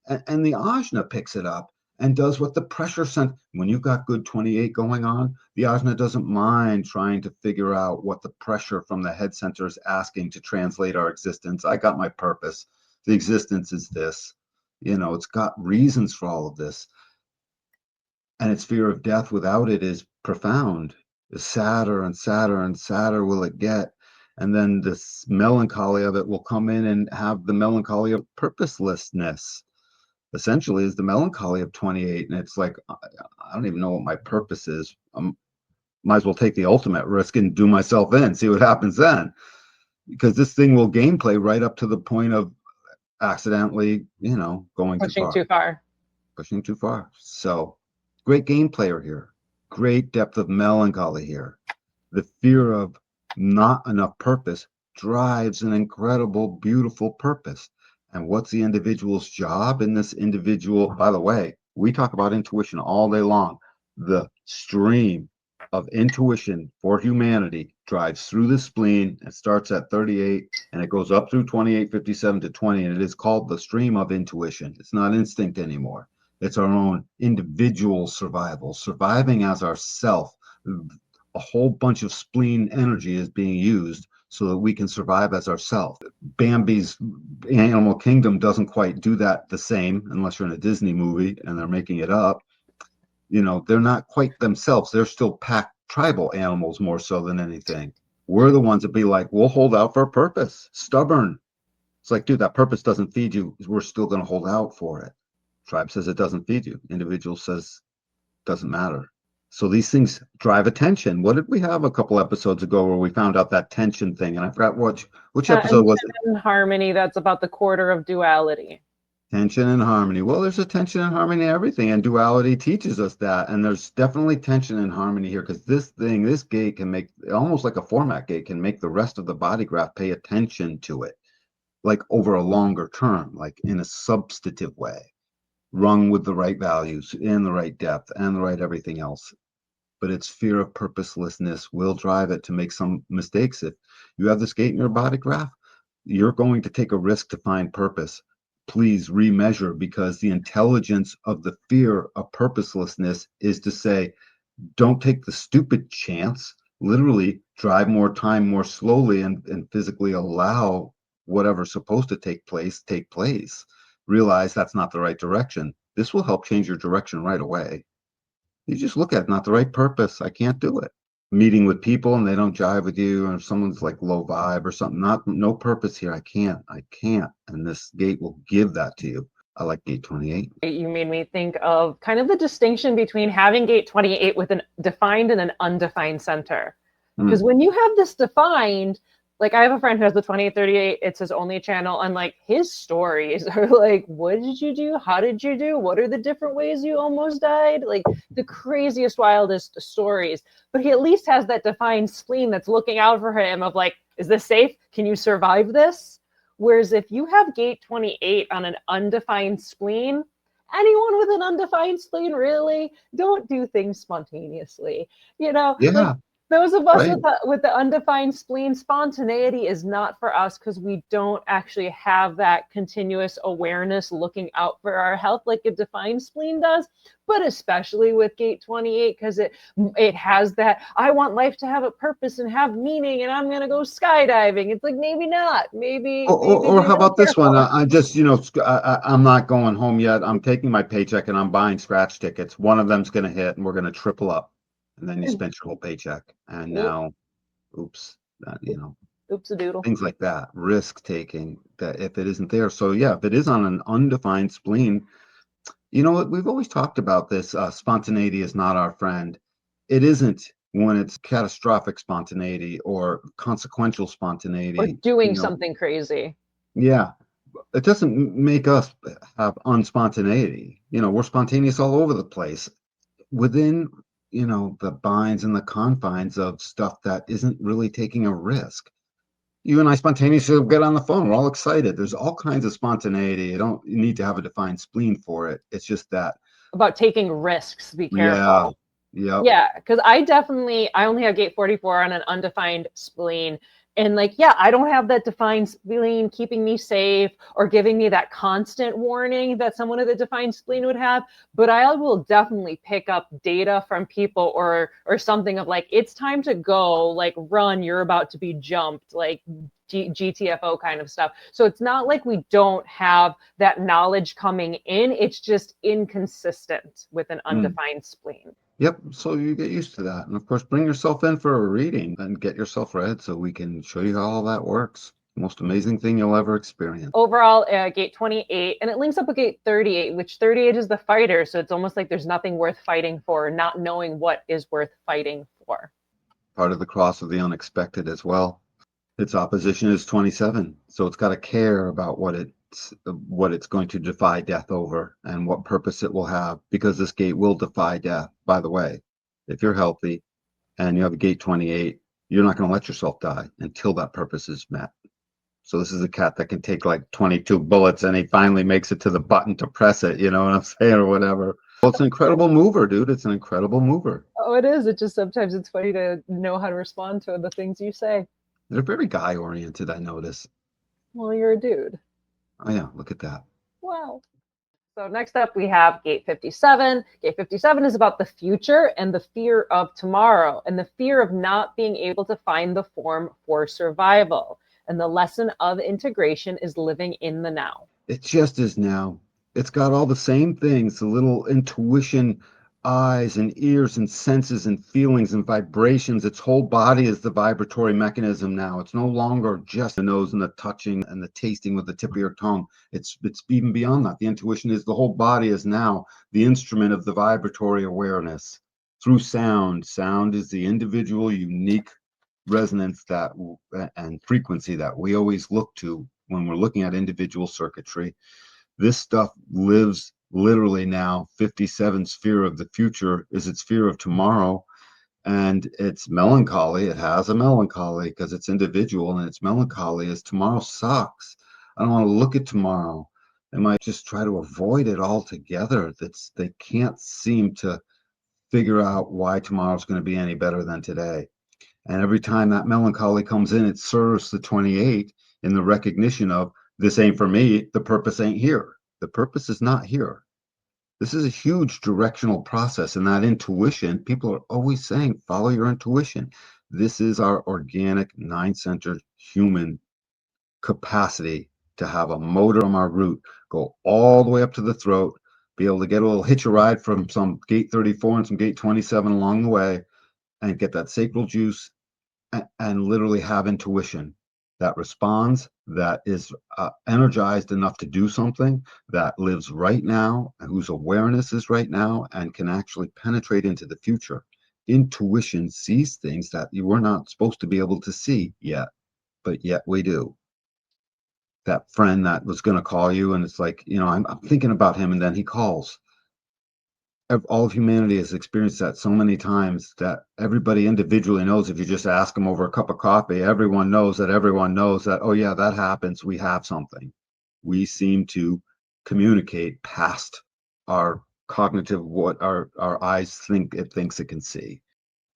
And the ajna picks it up and does what the pressure sent. When you've got good 28 going on, the ajna doesn't mind trying to figure out what the pressure from the head center is asking to translate our existence. I got my purpose. The existence is this. It's got reasons for all of this. And its fear of death without it is profound. The sadder and sadder and sadder will it get. And then this melancholy of it will come in and have the melancholy of purposelessness. Essentially is the melancholy of 28. And it's like, I don't even know what my purpose is. Might as well take the ultimate risk and do myself in, see what happens then. Because this thing will gameplay right up to the point of accidentally, going pushing too far. Pushing too far. So great game player here. Great depth of melancholy here. The fear of not enough purpose drives an incredible, beautiful purpose. And what's the individual's job in this individual? By the way, we talk about intuition all day long. The stream of intuition for humanity drives through the spleen. It starts at 38 and it goes up through 28, 57 to 20. And it is called the stream of intuition. It's not instinct anymore. It's our own individual survival, surviving as ourself. A whole bunch of spleen energy is being used so that we can survive as ourselves. Bambi's animal kingdom doesn't quite do that the same, unless you're in a Disney movie and they're making it up. You know, they're not quite themselves. They're still pack tribal animals more so than anything. We're the ones that be like, we'll hold out for a purpose. Stubborn. It's like, dude, that purpose doesn't feed you. We're still going to hold out for it. Tribe says it doesn't feed you. Individual says doesn't matter. So these things drive attention. What did we have a couple episodes ago where we found out that tension thing? And I forgot which episode was it? And harmony, that's about the quarter of duality. Tension and harmony. Well, there's a tension and harmony in everything, and duality teaches us that. And there's definitely tension and harmony here, because this gate can make, almost like a format gate, can make the rest of the body graph pay attention to it, like over a longer term, like in a substantive way, rung with the right values, in the right depth, and the right everything else. But its fear of purposelessness will drive it to make some mistakes. If you have this gate in your body graph, you're going to take a risk to find purpose. Please remeasure, because the intelligence of the fear of purposelessness is to say, don't take the stupid chance. Literally drive more time more slowly and physically allow whatever's supposed to take place. Realize that's not the right direction. This will help change your direction right away. You just look at it, not the right purpose. I can't do it. Meeting with people and they don't jive with you, or someone's like low vibe or something, no purpose here. I can't. And this gate will give that to you. I like gate 28. You made me think of kind of the distinction between having gate 28 with an defined and an undefined center. Because when you have this defined, like I have a friend who has the 2838, it's his only channel, and like his stories are like, what did you do? How did you do? What are the different ways you almost died? Like the craziest, wildest stories. But he at least has that defined spleen that's looking out for him of like, is this safe? Can you survive this? Whereas if you have gate 28 on an undefined spleen, anyone with an undefined spleen, really, don't do things spontaneously. You know, yeah. Like, those of us Right. with the undefined spleen, spontaneity is not for us, because we don't actually have that continuous awareness looking out for our health like a defined spleen does. But especially with gate 28, because it has that, I want life to have a purpose and have meaning, and I'm going to go skydiving. It's like, maybe not. Maybe. Or how about this one? Careful. I just, I'm not going home yet. I'm taking my paycheck and I'm buying scratch tickets. One of them's going to hit and we're going to triple up. And then you spent your whole paycheck. And now, oops, Oops a doodle. things like that, risk taking, that if it isn't there. So yeah, if it is on an undefined spleen, you know what, we've always talked about this, spontaneity is not our friend. It isn't when it's catastrophic spontaneity or consequential spontaneity. Or doing something crazy. Yeah. It doesn't make us have unspontaneity. We're spontaneous all over the place within, the binds and the confines of stuff that isn't really taking a risk. You and I spontaneously get on the phone. We're all excited. There's all kinds of spontaneity. You don't need to have a defined spleen for it. It's just that. About taking risks. Be careful. Yeah. Because I only have gate 44 on an undefined spleen. And I don't have that defined spleen keeping me safe or giving me that constant warning that someone with a defined spleen would have. But I will definitely pick up data from people or something of like, it's time to go, like run, you're about to be jumped, like GTFO kind of stuff. So it's not like we don't have that knowledge coming in. It's just inconsistent with an undefined spleen. Yep. So you get used to that. And of course, bring yourself in for a reading and get yourself read so we can show you how all that works. Most amazing thing you'll ever experience. Overall, gate 28, and it links up with gate 38, which 38 is the fighter. So it's almost like there's nothing worth fighting for, not knowing what is worth fighting for. Part of the cross of the unexpected as well. Its opposition is 27. So it's got to care about what it's going to defy death over and what purpose it will have, because this gate will defy death. By the way, if you're healthy and you have a gate 28, you're not going to let yourself die until that purpose is met. So this is a cat that can take like 22 bullets and he finally makes it to the button to press it, you know what I'm saying, or whatever. Well, it's an incredible mover, dude. It's an incredible mover. Oh, it is. It just sometimes it's funny to know how to respond to the things you say. They're very guy-oriented, I notice. Well, you're a dude. Oh yeah, look at that. Wow. So next up, we have gate 57. Gate 57 is about the future and the fear of tomorrow and the fear of not being able to find the form for survival. And the lesson of integration is living in the now. It just is now. It's got all the same things, the little intuition, eyes and ears and senses and feelings and vibrations. Its whole body is the vibratory mechanism now. It's no longer just the nose and the touching and the tasting with the tip of your tongue. It's even beyond that. The intuition is the whole body is now the instrument of the vibratory awareness through sound. Sound is the individual, unique resonance that and frequency that we always look to when we're looking at individual circuitry. This stuff lives literally now. 57's fear of the future is its fear of tomorrow, and it's melancholy. It has a melancholy because it's individual, and its melancholy is tomorrow sucks. I don't want to look at tomorrow. They might just try to avoid it altogether. They can't seem to figure out why tomorrow's going to be any better than today. And every time that melancholy comes in, it serves the 28 in the recognition of, this ain't for me, the purpose ain't here. The purpose is not here. This is a huge directional process, and that intuition, people are always saying, follow your intuition. This is our organic, nine-centered human capacity to have a motor from our root, go all the way up to the throat, be able to get a little hitch a ride from some gate 34 and some gate 27 along the way, and get that sacral juice and literally have intuition that responds, that is energized enough to do something, that lives right now, and whose awareness is right now, and can actually penetrate into the future. Intuition sees things that you were not supposed to be able to see yet, but yet we do. That friend that was going to call you, and it's like, I'm thinking about him, and then he calls. All of humanity has experienced that so many times that everybody individually knows. If you just ask them over a cup of coffee, everyone knows that, oh yeah, that happens. We have something. We seem to communicate past our cognitive, what our eyes think it thinks it can see.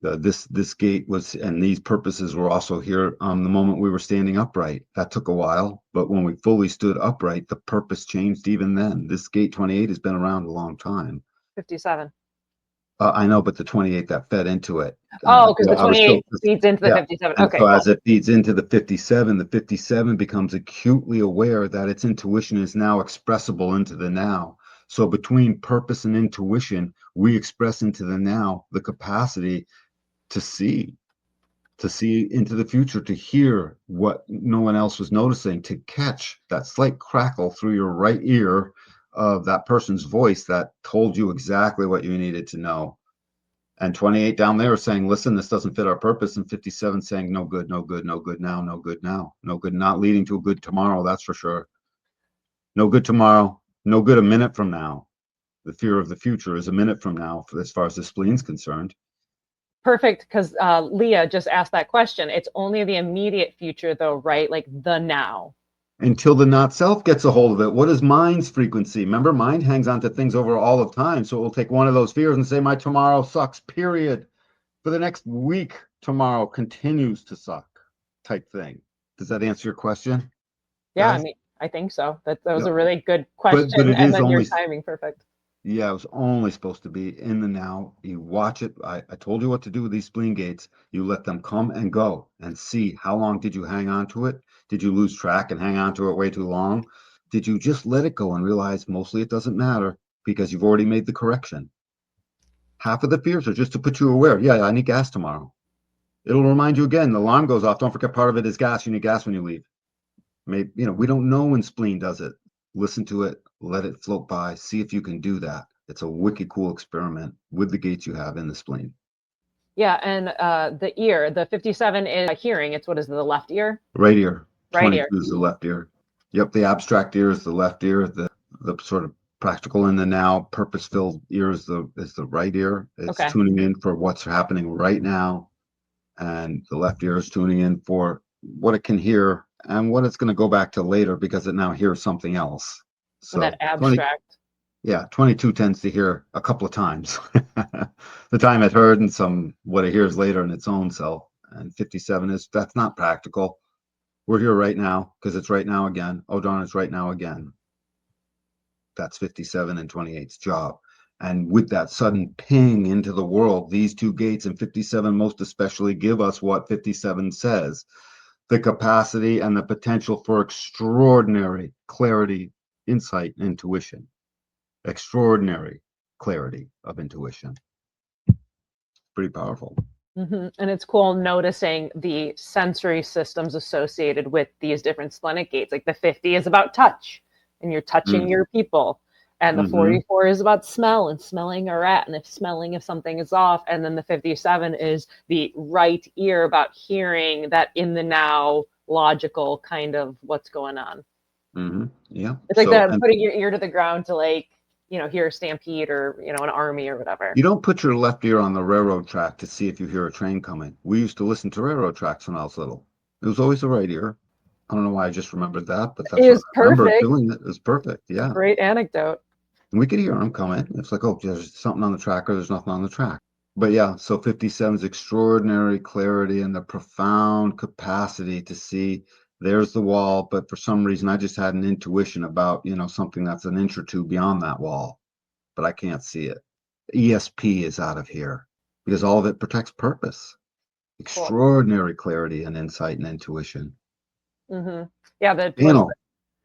This gate was, and these purposes were also here the moment we were standing upright. That took a while, but when we fully stood upright, the purpose changed even then. This gate 28 has been around a long time. 57. I know, but the 28 that fed into it. Because the 28 feeds into the 57. And okay. so as it feeds into the 57 becomes acutely aware that its intuition is now expressible into the now. So between purpose and intuition, we express into the now the capacity to see into the future, to hear what no one else was noticing, to catch that slight crackle through your right ear of that person's voice that told you exactly what you needed to know. And 28 down there is saying, listen, this doesn't fit our purpose. And 57 saying, no good, no good, no good now, no good now, no good, not leading to a good tomorrow, that's for sure. No good tomorrow, no good a minute from now. The fear of the future is a minute from now, as far as the spleen's concerned. Perfect, because Leah just asked that question. It's only the immediate future, though, right? Like the now. Until the not self gets a hold of it. What is mind's frequency? Remember, mind hangs on to things over all of time. So it will take one of those fears and say, my tomorrow sucks, period. For the next week, tomorrow continues to suck, type thing. Does that answer your question? Yeah, guys? I mean, I think so. That was a really good question. But it and is then only, your timing, perfect. Yeah, it was only supposed to be in the now. You watch it. I told you what to do with these spleen gates. You let them come and go and see how long did you hang on to it? Did you lose track and hang on to it way too long? Did you just let it go and realize mostly it doesn't matter because you've already made the correction? Half of the fears are just to put you aware. Yeah, I need gas tomorrow. It'll remind you again. The alarm goes off. Don't forget, part of it is gas. You need gas when you leave. Maybe, we don't know when spleen does it. Listen to it, let it float by, see if you can do that. It's a wicked cool experiment with the gates you have in the spleen. Yeah, and the ear, the 57 is hearing. It's what is the left ear? Right ear. Right 22 ear. is the left ear. Yep, the abstract ear is the left ear. The sort of practical in the now, purpose-filled ear is the right ear. It's tuning in for what's happening right now. And the left ear is tuning in for what it can hear and what it's going to go back to later because it now hears something else. So that abstract. Yeah, 22 tends to hear a couple of times. The time it heard and some what it hears later in its own self. And 57 that's not practical. We're here right now because it's right now again. Oh, darn, it's right now again. That's 57 and 28's job. And with that sudden ping into the world, these two gates in 57 most especially give us what 57 says, the capacity and the potential for extraordinary clarity, insight, intuition. Extraordinary clarity of intuition. Pretty powerful. And it's cool noticing the sensory systems associated with these different splenic gates. Like the 50 is about touch, and you're touching your people. And the 44 is about smell and smelling a rat, and if something is off. And then the 57 is the right ear, about hearing that in the now logical kind of what's going on. Yeah. It's like that putting your ear to the ground to hear a stampede or, an army or whatever. You don't put your left ear on the railroad track to see if you hear a train coming. We used to listen to railroad tracks when I was little. It was always the right ear. I don't know why I just remembered that, but that's what I remember doing. It was perfect. Yeah. Great anecdote. And we could hear them coming. It's like, oh, there's something on the track or there's nothing on the track. But yeah, so 57's extraordinary clarity and the profound capacity to see there's the wall, but for some reason I just had an intuition about, something that's an inch or two beyond that wall, but I can't see it. ESP is out of here because all of it protects purpose. Extraordinary clarity and insight and intuition. Yeah,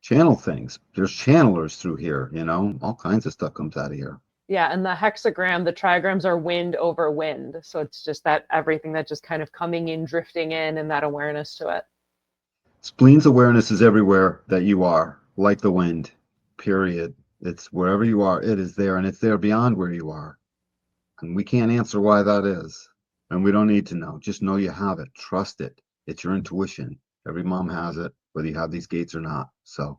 channel things. There's channelers through here, all kinds of stuff comes out of here. Yeah, and the hexagram, the trigrams are wind over wind. So it's just that everything that just kind of coming in, drifting in, and that awareness to it. Spleen's awareness is everywhere that you are, like the wind, period. It's wherever you are, it is there, and it's there beyond where you are. And we can't answer why that is. And we don't need to know. Just know you have it. Trust it. It's your intuition. Every mom has it, whether you have these gates or not. So.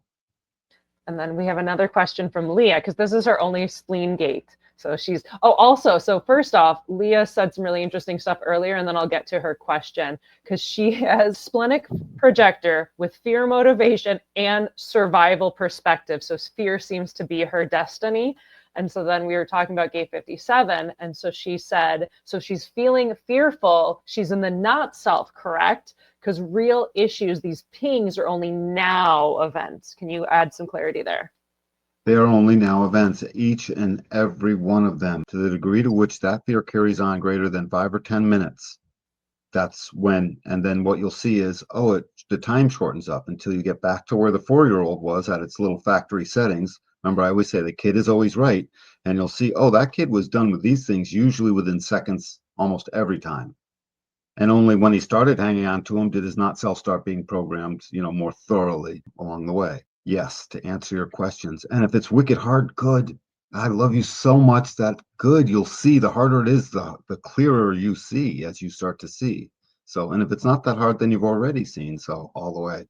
And then we have another question from Leah, because this is her only spleen gate. So so first off, Leah said some really interesting stuff earlier, and then I'll get to her question, because she has splenic projector with fear motivation and survival perspective. So fear seems to be her destiny. And so then we were talking about gate 57. And so she said, so she's feeling fearful. She's in the not self, correct? Because real issues, these pings are only now events. Can you add some clarity there? They are only now events, each and every one of them. To the degree to which that fear carries on greater than 5 or 10 minutes, that's when, and then what you'll see is, the time shortens up until you get back to where the 4-year-old was at its little factory settings. Remember, I always say the kid is always right. And you'll see, that kid was done with these things usually within seconds, almost every time. And only when he started hanging on to them did his not self start being programmed, more thoroughly along the way. Yes, to answer your questions. And if it's wicked hard, good. I love you so much that good. You'll see the harder it is, the clearer you see as you start to see. So, and if it's not that hard, then you've already seen. So all the way.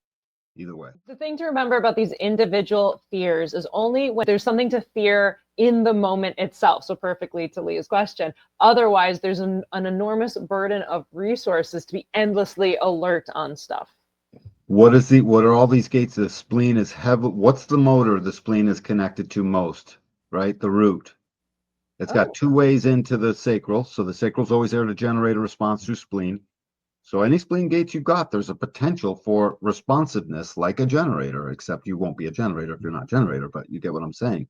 Either way. The thing to remember about these individual fears is only when there's something to fear in the moment itself. So perfectly to Leah's question. Otherwise, there's an enormous burden of resources to be endlessly alert on stuff. What are all these gates? The spleen is heavy. What's the motor the spleen is connected to most? Right? The root. It's got 2 ways into the sacral. So the sacral is always there to generate a response through spleen. So any spleen gates you've got, there's a potential for responsiveness like a generator, except you won't be a generator if you're not a generator, but you get what I'm saying.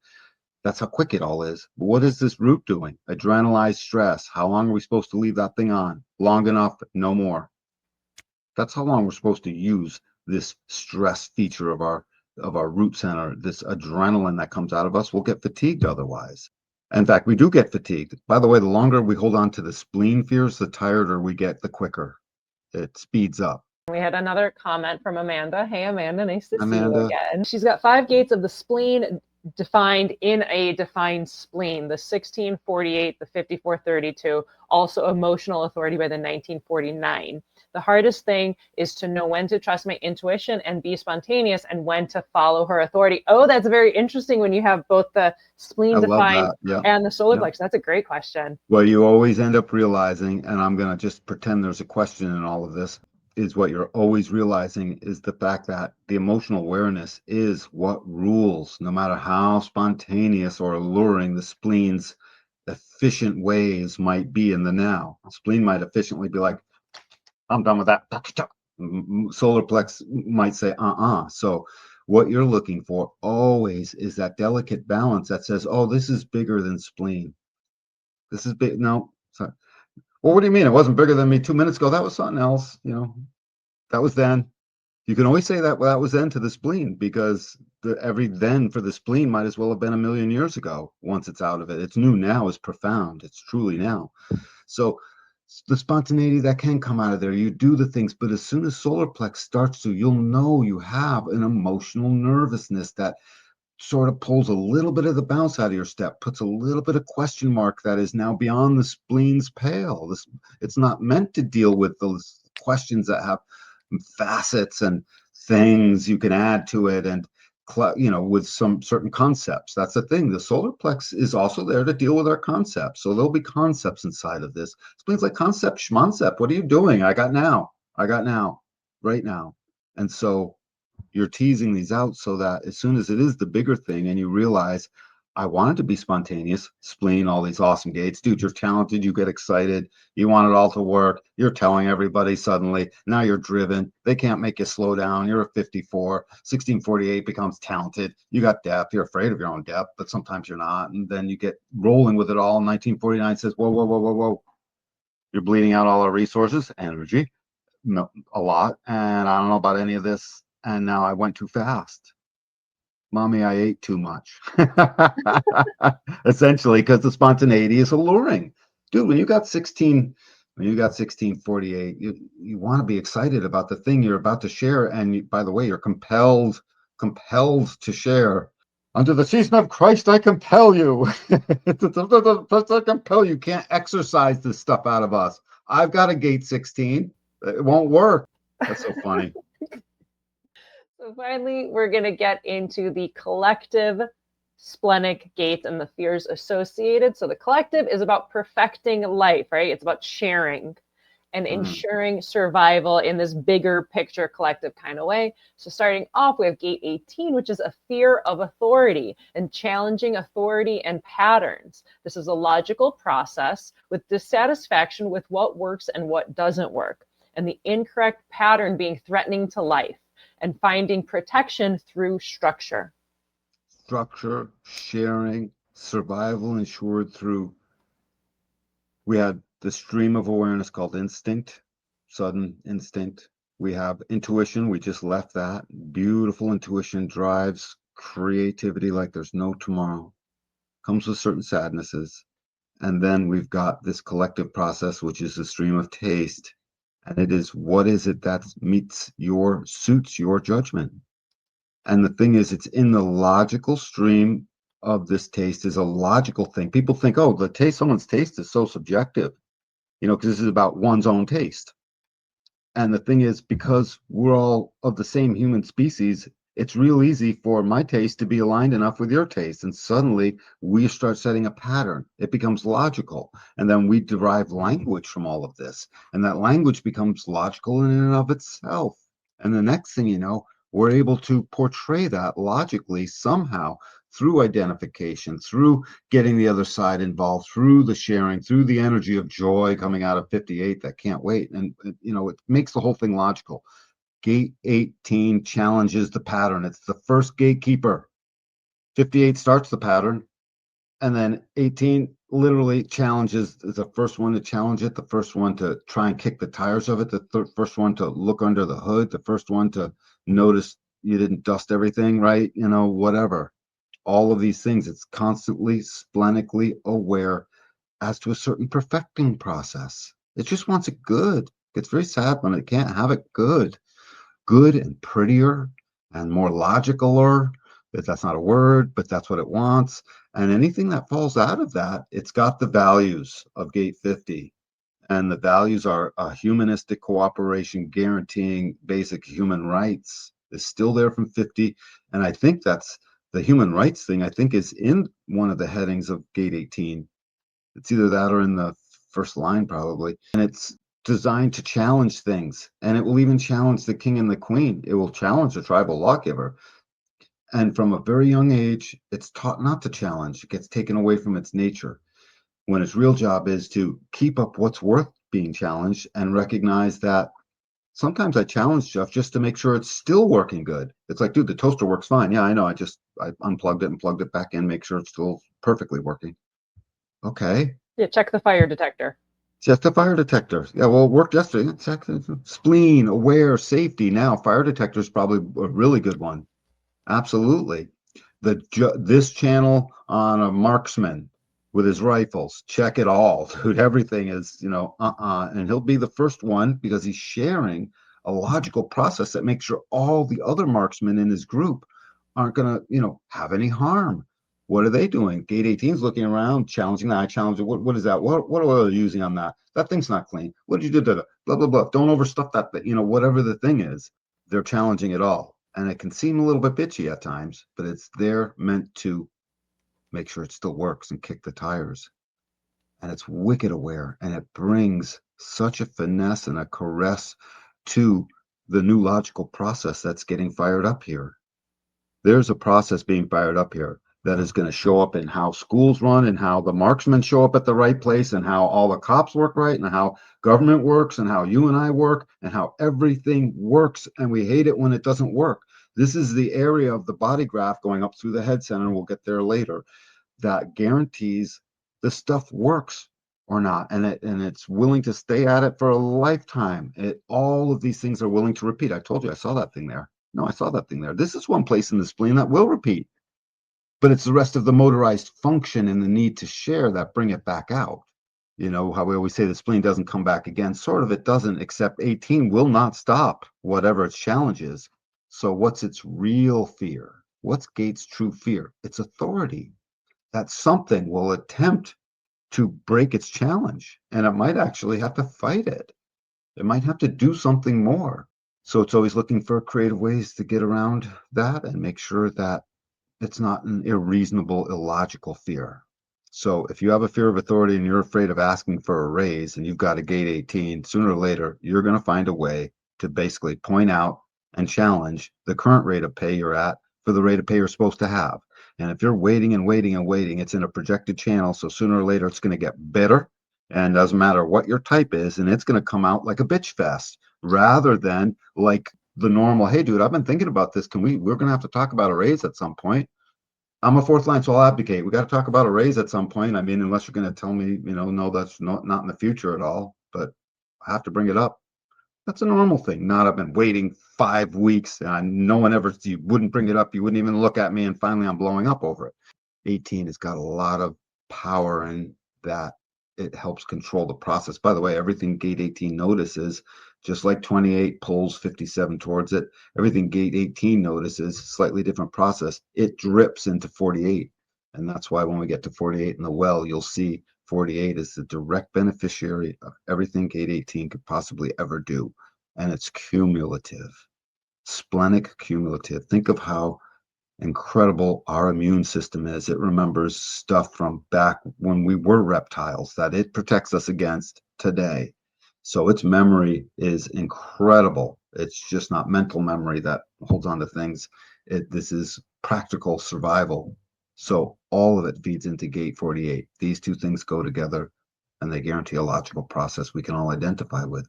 That's how quick it all is. But what is this root doing? Adrenalized stress. How long are we supposed to leave that thing on? Long enough, no more. That's how long we're supposed to use this stress feature of our root center, this adrenaline that comes out of us. We'll get fatigued otherwise. In fact, we do get fatigued. By the way, the longer we hold on to the spleen fears, the tireder we get, the quicker it speeds up. We had another comment from Amanda. Hey, Amanda, nice to see you again. She's got 5 gates of the spleen defined in a defined spleen, the 1648, the 5432, also emotional authority by the 1949. The hardest thing is to know when to trust my intuition and be spontaneous and when to follow her authority. Oh, that's very interesting when you have both the spleen defined and the solar plexus. That's a great question. Well, you always end up realizing, and I'm going to just pretend there's a question in all of this. is what you're always realizing is the fact that the emotional awareness is what rules, no matter how spontaneous or alluring the spleen's efficient ways might be in the now. Spleen might efficiently be like, I'm done with that. Solar plex might say, So what you're looking for always is that delicate balance that says, oh, this is bigger than spleen. This is big. No, sorry. Well, what do you mean? It wasn't bigger than me 2 minutes ago. That was something else. That was then. You can always say that, well, that was then to the spleen, because every then for the spleen might as well have been 1,000,000 years ago. Once it's out of it, it's new now is profound. It's truly now. So the spontaneity that can come out of there, you do the things, but as soon as solar plex starts to, you'll know you have an emotional nervousness that sort of pulls a little bit of the bounce out of your step, puts a little bit of question mark that is now beyond the spleen's pale. It's not meant to deal with those questions that have facets and things you can add to it, and with some certain concepts. That's the thing. The solar plex is also there to deal with our concepts. So there'll be concepts inside of this. Spleen's like concept, schmoncept. What are you doing? I got now, right now. And so you're teasing these out so that as soon as it is the bigger thing and you realize, I want it to be spontaneous, spleen, all these awesome gates. Dude, you're talented. You get excited. You want it all to work. You're telling everybody suddenly. Now you're driven. They can't make you slow down. You're a 54. 1648 becomes talented. You got depth. You're afraid of your own depth, but sometimes you're not. And then you get rolling with it all. 1949 says, whoa, whoa, whoa, whoa, whoa. You're bleeding out all our resources, energy, a lot. And I don't know about any of this. And now I went too fast. Mommy, I ate too much. Essentially, because the spontaneity is alluring. Dude, when you got 1648, you want to be excited about the thing you're about to share. And by the way, you're compelled to share. Under the season of Christ, I compel you. I compel you. Can't exercise this stuff out of us. I've got a gate 16. It won't work. That's so funny. So finally, we're going to get into the collective splenic gate and the fears associated. So the collective is about perfecting life, right? It's about sharing and ensuring survival in this bigger picture collective kind of way. So starting off, we have gate 18, which is a fear of authority and challenging authority and patterns. This is a logical process with dissatisfaction with what works and what doesn't work, and the incorrect pattern being threatening to life, and finding protection through structure. Structure, sharing, survival ensured through, we had the stream of awareness called instinct, sudden instinct. We have intuition, we just left that. Beautiful intuition drives creativity like there's no tomorrow. Comes with certain sadnesses. And then we've got this collective process, which is the stream of taste. And it is, what is it that suits your judgment? And the thing is, it's in the logical stream of this taste is a logical thing. People think, oh, someone's taste is so subjective, because this is about one's own taste. And the thing is, because we're all of the same human species, it's real easy for my taste to be aligned enough with your taste. And suddenly we start setting a pattern. It becomes logical. And then we derive language from all of this. And that language becomes logical in and of itself. And the next thing you know, we're able to portray that logically somehow through identification, through getting the other side involved, through the sharing, through the energy of joy coming out of 58 that can't wait. And, it makes the whole thing logical. Gate 18 challenges the pattern. It's the first gatekeeper. 58 starts the pattern. And then 18 literally challenges, is the first one to challenge it, the first one to try and kick the tires of it, the first one to look under the hood, the first one to notice you didn't dust everything right, whatever. All of these things, it's constantly splenically aware as to a certain perfecting process. It just wants it good. It's very sad when it can't have it good and prettier and more logicaler. That's not a word, but that's what it wants. And anything that falls out of that, it's got the values of gate 50. And the values are a humanistic cooperation guaranteeing basic human rights is still there from 50. And I think that's the human rights thing, I think, is in one of the headings of gate 18. It's either that or in the first line, probably. And it's designed to challenge things, and it will even challenge the king and the queen. It will challenge the tribal lawgiver. And from a very young age, it's taught not to challenge. It gets taken away from its nature, when its real job is to keep up what's worth being challenged and recognize that sometimes I challenge stuff just to make sure it's still working good. It's like, dude, the toaster works fine. Yeah, I know. I unplugged it and plugged it back in, make sure it's still perfectly working. Okay. Yeah, check the fire detector. Just the fire detector. Yeah, well, it worked yesterday. Check spleen, aware, safety. Now, fire detector is probably a really good one. Absolutely. This channel on a marksman with his rifles, check it all, dude. Everything is, and he'll be the first one because he's sharing a logical process that makes sure all the other marksmen in his group aren't gonna, have any harm. What are they doing? Gate 18 is looking around, challenging that. I challenge it. What is that? What oil are you using on that? That thing's not clean. What did you do? Blah, blah, blah. Don't overstuff that, whatever the thing is, they're challenging it all. And it can seem a little bit bitchy at times, but it's there meant to make sure it still works and kick the tires. And it's wicked aware, and it brings such a finesse and a caress to the new logical process that's getting fired up here. There's a process being fired up here that is going to show up in how schools run and how the marksmen show up at the right place and how all the cops work right and how government works and how you and I work and how everything works. And we hate it when it doesn't work. This is the area of the body graph going up through the head center, and we'll get there later, that guarantees the stuff works or not. And it's willing to stay at it for a lifetime. All of these things are willing to repeat. I told you I saw that thing there. No, I saw that thing there. This is one place in the spleen that will repeat. But it's the rest of the motorized function and the need to share that bring it back out. You know how we always say the spleen doesn't come back again. Sort of it doesn't, except 18 will not stop whatever its challenge is. So what's its real fear? What's Gate's true fear? It's authority. That something will attempt to break its challenge, and it might actually have to fight it. It might have to do something more. So it's always looking for creative ways to get around that and make sure that it's not an unreasonable, illogical fear. So if you have a fear of authority and you're afraid of asking for a raise and you've got a gate 18, sooner or later, you're going to find a way to basically point out and challenge the current rate of pay you're at for the rate of pay you're supposed to have. And if you're waiting and waiting and waiting, it's in a projected channel. So sooner or later, it's going to get better. And doesn't matter what your type is, and it's going to come out like a bitch fest rather than like the normal, hey, dude, I've been thinking about this. We're going to have to talk about a raise at some point. I'm a fourth line, so I'll advocate. We got to talk about a raise at some point. I mean, unless you're going to tell me, no, that's not in the future at all, but I have to bring it up. That's a normal thing. Not I've been waiting 5 weeks and no one ever, you wouldn't bring it up. You wouldn't even look at me. And finally I'm blowing up over it. 18 has got a lot of power in that it helps control the process. By the way, everything gate 18 notices, just like 28 pulls 57 towards it, everything gate 18 notices, slightly different process, it drips into 48. And that's why when we get to 48 in the well, you'll see 48 is the direct beneficiary of everything gate 18 could possibly ever do. And it's cumulative, splenic cumulative. Think of how incredible our immune system is. It remembers stuff from back when we were reptiles that it protects us against today. So its memory is incredible. It's just not mental memory that holds on to things. This is practical survival. So all of it feeds into gate 48. These two things go together and they guarantee a logical process we can all identify with.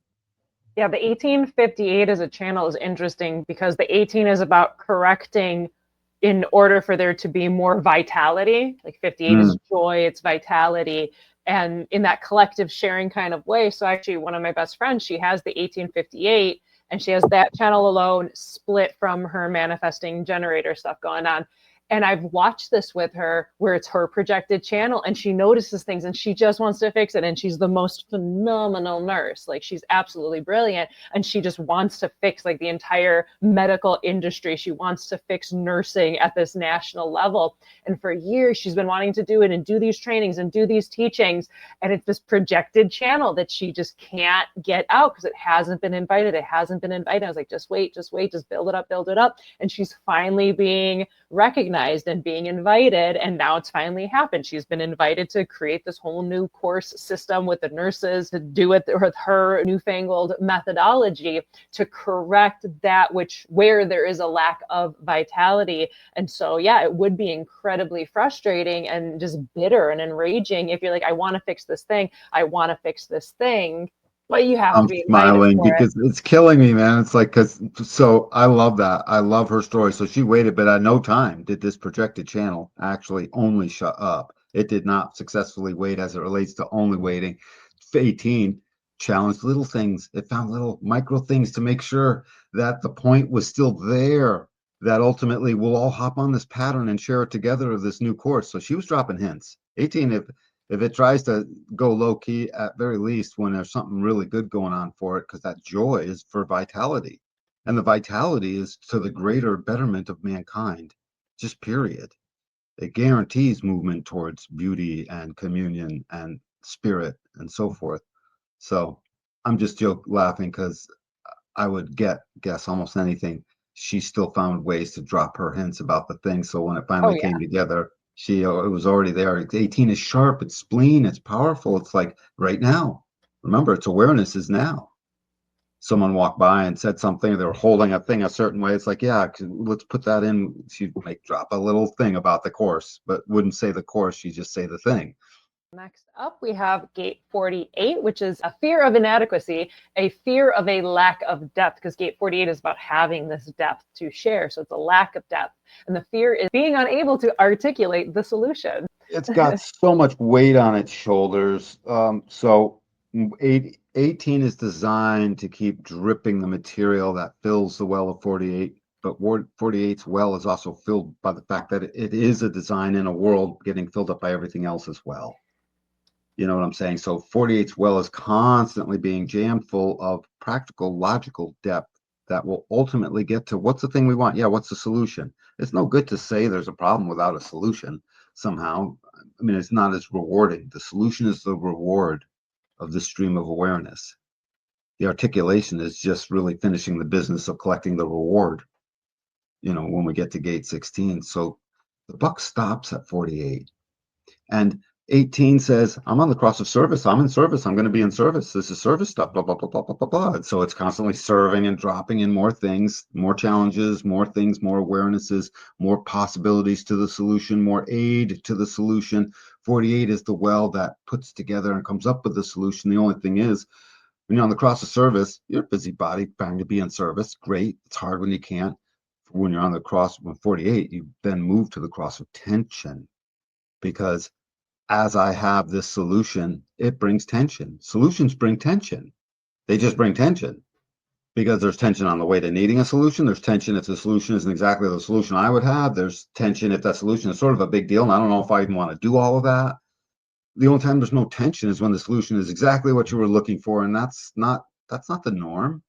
Yeah, the 1858 as a channel is interesting because the 18 is about correcting in order for there to be more vitality. Like 58 is joy, it's vitality, and in that collective sharing kind of way. So actually one of my best friends, she has the 1858 and she has that channel alone split from her manifesting generator stuff going on. And I've watched this with her where it's her projected channel and she notices things and she just wants to fix it. And she's the most phenomenal nurse. Like she's absolutely brilliant. And she just wants to fix like the entire medical industry. She wants to fix nursing at this national level. And for years, she's been wanting to do it and do these trainings and do these teachings. And it's this projected channel that she just can't get out because it hasn't been invited. It hasn't been invited. I was like, just wait, just build it up. And she's finally being recognized organized and being invited. And now it's finally happened. She's been invited to create this whole new course system with the nurses to do it with her newfangled methodology to correct that where there is a lack of vitality. And so, yeah, it would be incredibly frustrating and just bitter and enraging if you're like, I want to fix this thing. I want to fix this thing. But you have to be smiling because it's killing me, man. It's like, so I love that. I love her story. So she waited, but at no time did this projected channel actually only shut up. It did not successfully wait as it relates to only waiting. 18 challenged little things. It found little micro things to make sure that the point was still there, that ultimately we'll all hop on this pattern and share it together of this new course. So she was dropping hints. 18, if it tries to go low key, at very least when there's something really good going on for it, because that joy is for vitality. And the vitality is to the greater betterment of mankind, just period. It guarantees movement towards beauty and communion and spirit and so forth. So I'm just laughing because I would guess almost anything. She still found ways to drop her hints about the thing. So when it finally came together, it was already there. 18 is sharp, it's spleen, it's powerful. It's like right now. Remember, its awareness is now. Someone walked by and said something, they were holding a thing a certain way. It's like, yeah, let's put that in. She'd drop a little thing about the course, but wouldn't say the course, she'd just say the thing. Next up, we have gate 48, which is a fear of inadequacy, a fear of a lack of depth, because gate 48 is about having this depth to share. So it's a lack of depth. And the fear is being unable to articulate the solution. It's got so much weight on its shoulders. So 18 is designed to keep dripping the material that fills the well of 48. But 48's well is also filled by the fact that it is a design in a world getting filled up by everything else as well. You know what I'm saying? So 48's well is constantly being jammed full of practical, logical depth that will ultimately get to what's the thing we want? Yeah, what's the solution? It's no good to say there's a problem without a solution somehow. I mean, it's not as rewarding. The solution is the reward of the stream of awareness. The articulation is just really finishing the business of collecting the reward, when we get to gate 16. So the buck stops at 48. And 18 says, I'm on the cross of service. I'm in service. I'm going to be in service. This is service stuff, blah, blah, blah, blah, blah, blah, blah. And so it's constantly serving and dropping in more things, more challenges, more things, more awarenesses, more possibilities to the solution, more aid to the solution. 48 is the well that puts together and comes up with the solution. The only thing is, when you're on the cross of service, you're a busybody trying to be in service. Great. It's hard when you can't. When you're on the cross with 48, you then move to the cross of tension, because as I have this solution, it brings tension. Solutions bring tension. They just bring tension because there's tension on the way to needing a solution. There's tension if the solution isn't exactly the solution I would have. There's tension if that solution is sort of a big deal, and I don't know if I even want to do all of that. The only time there's no tension is when the solution is exactly what you were looking for, and that's not the norm.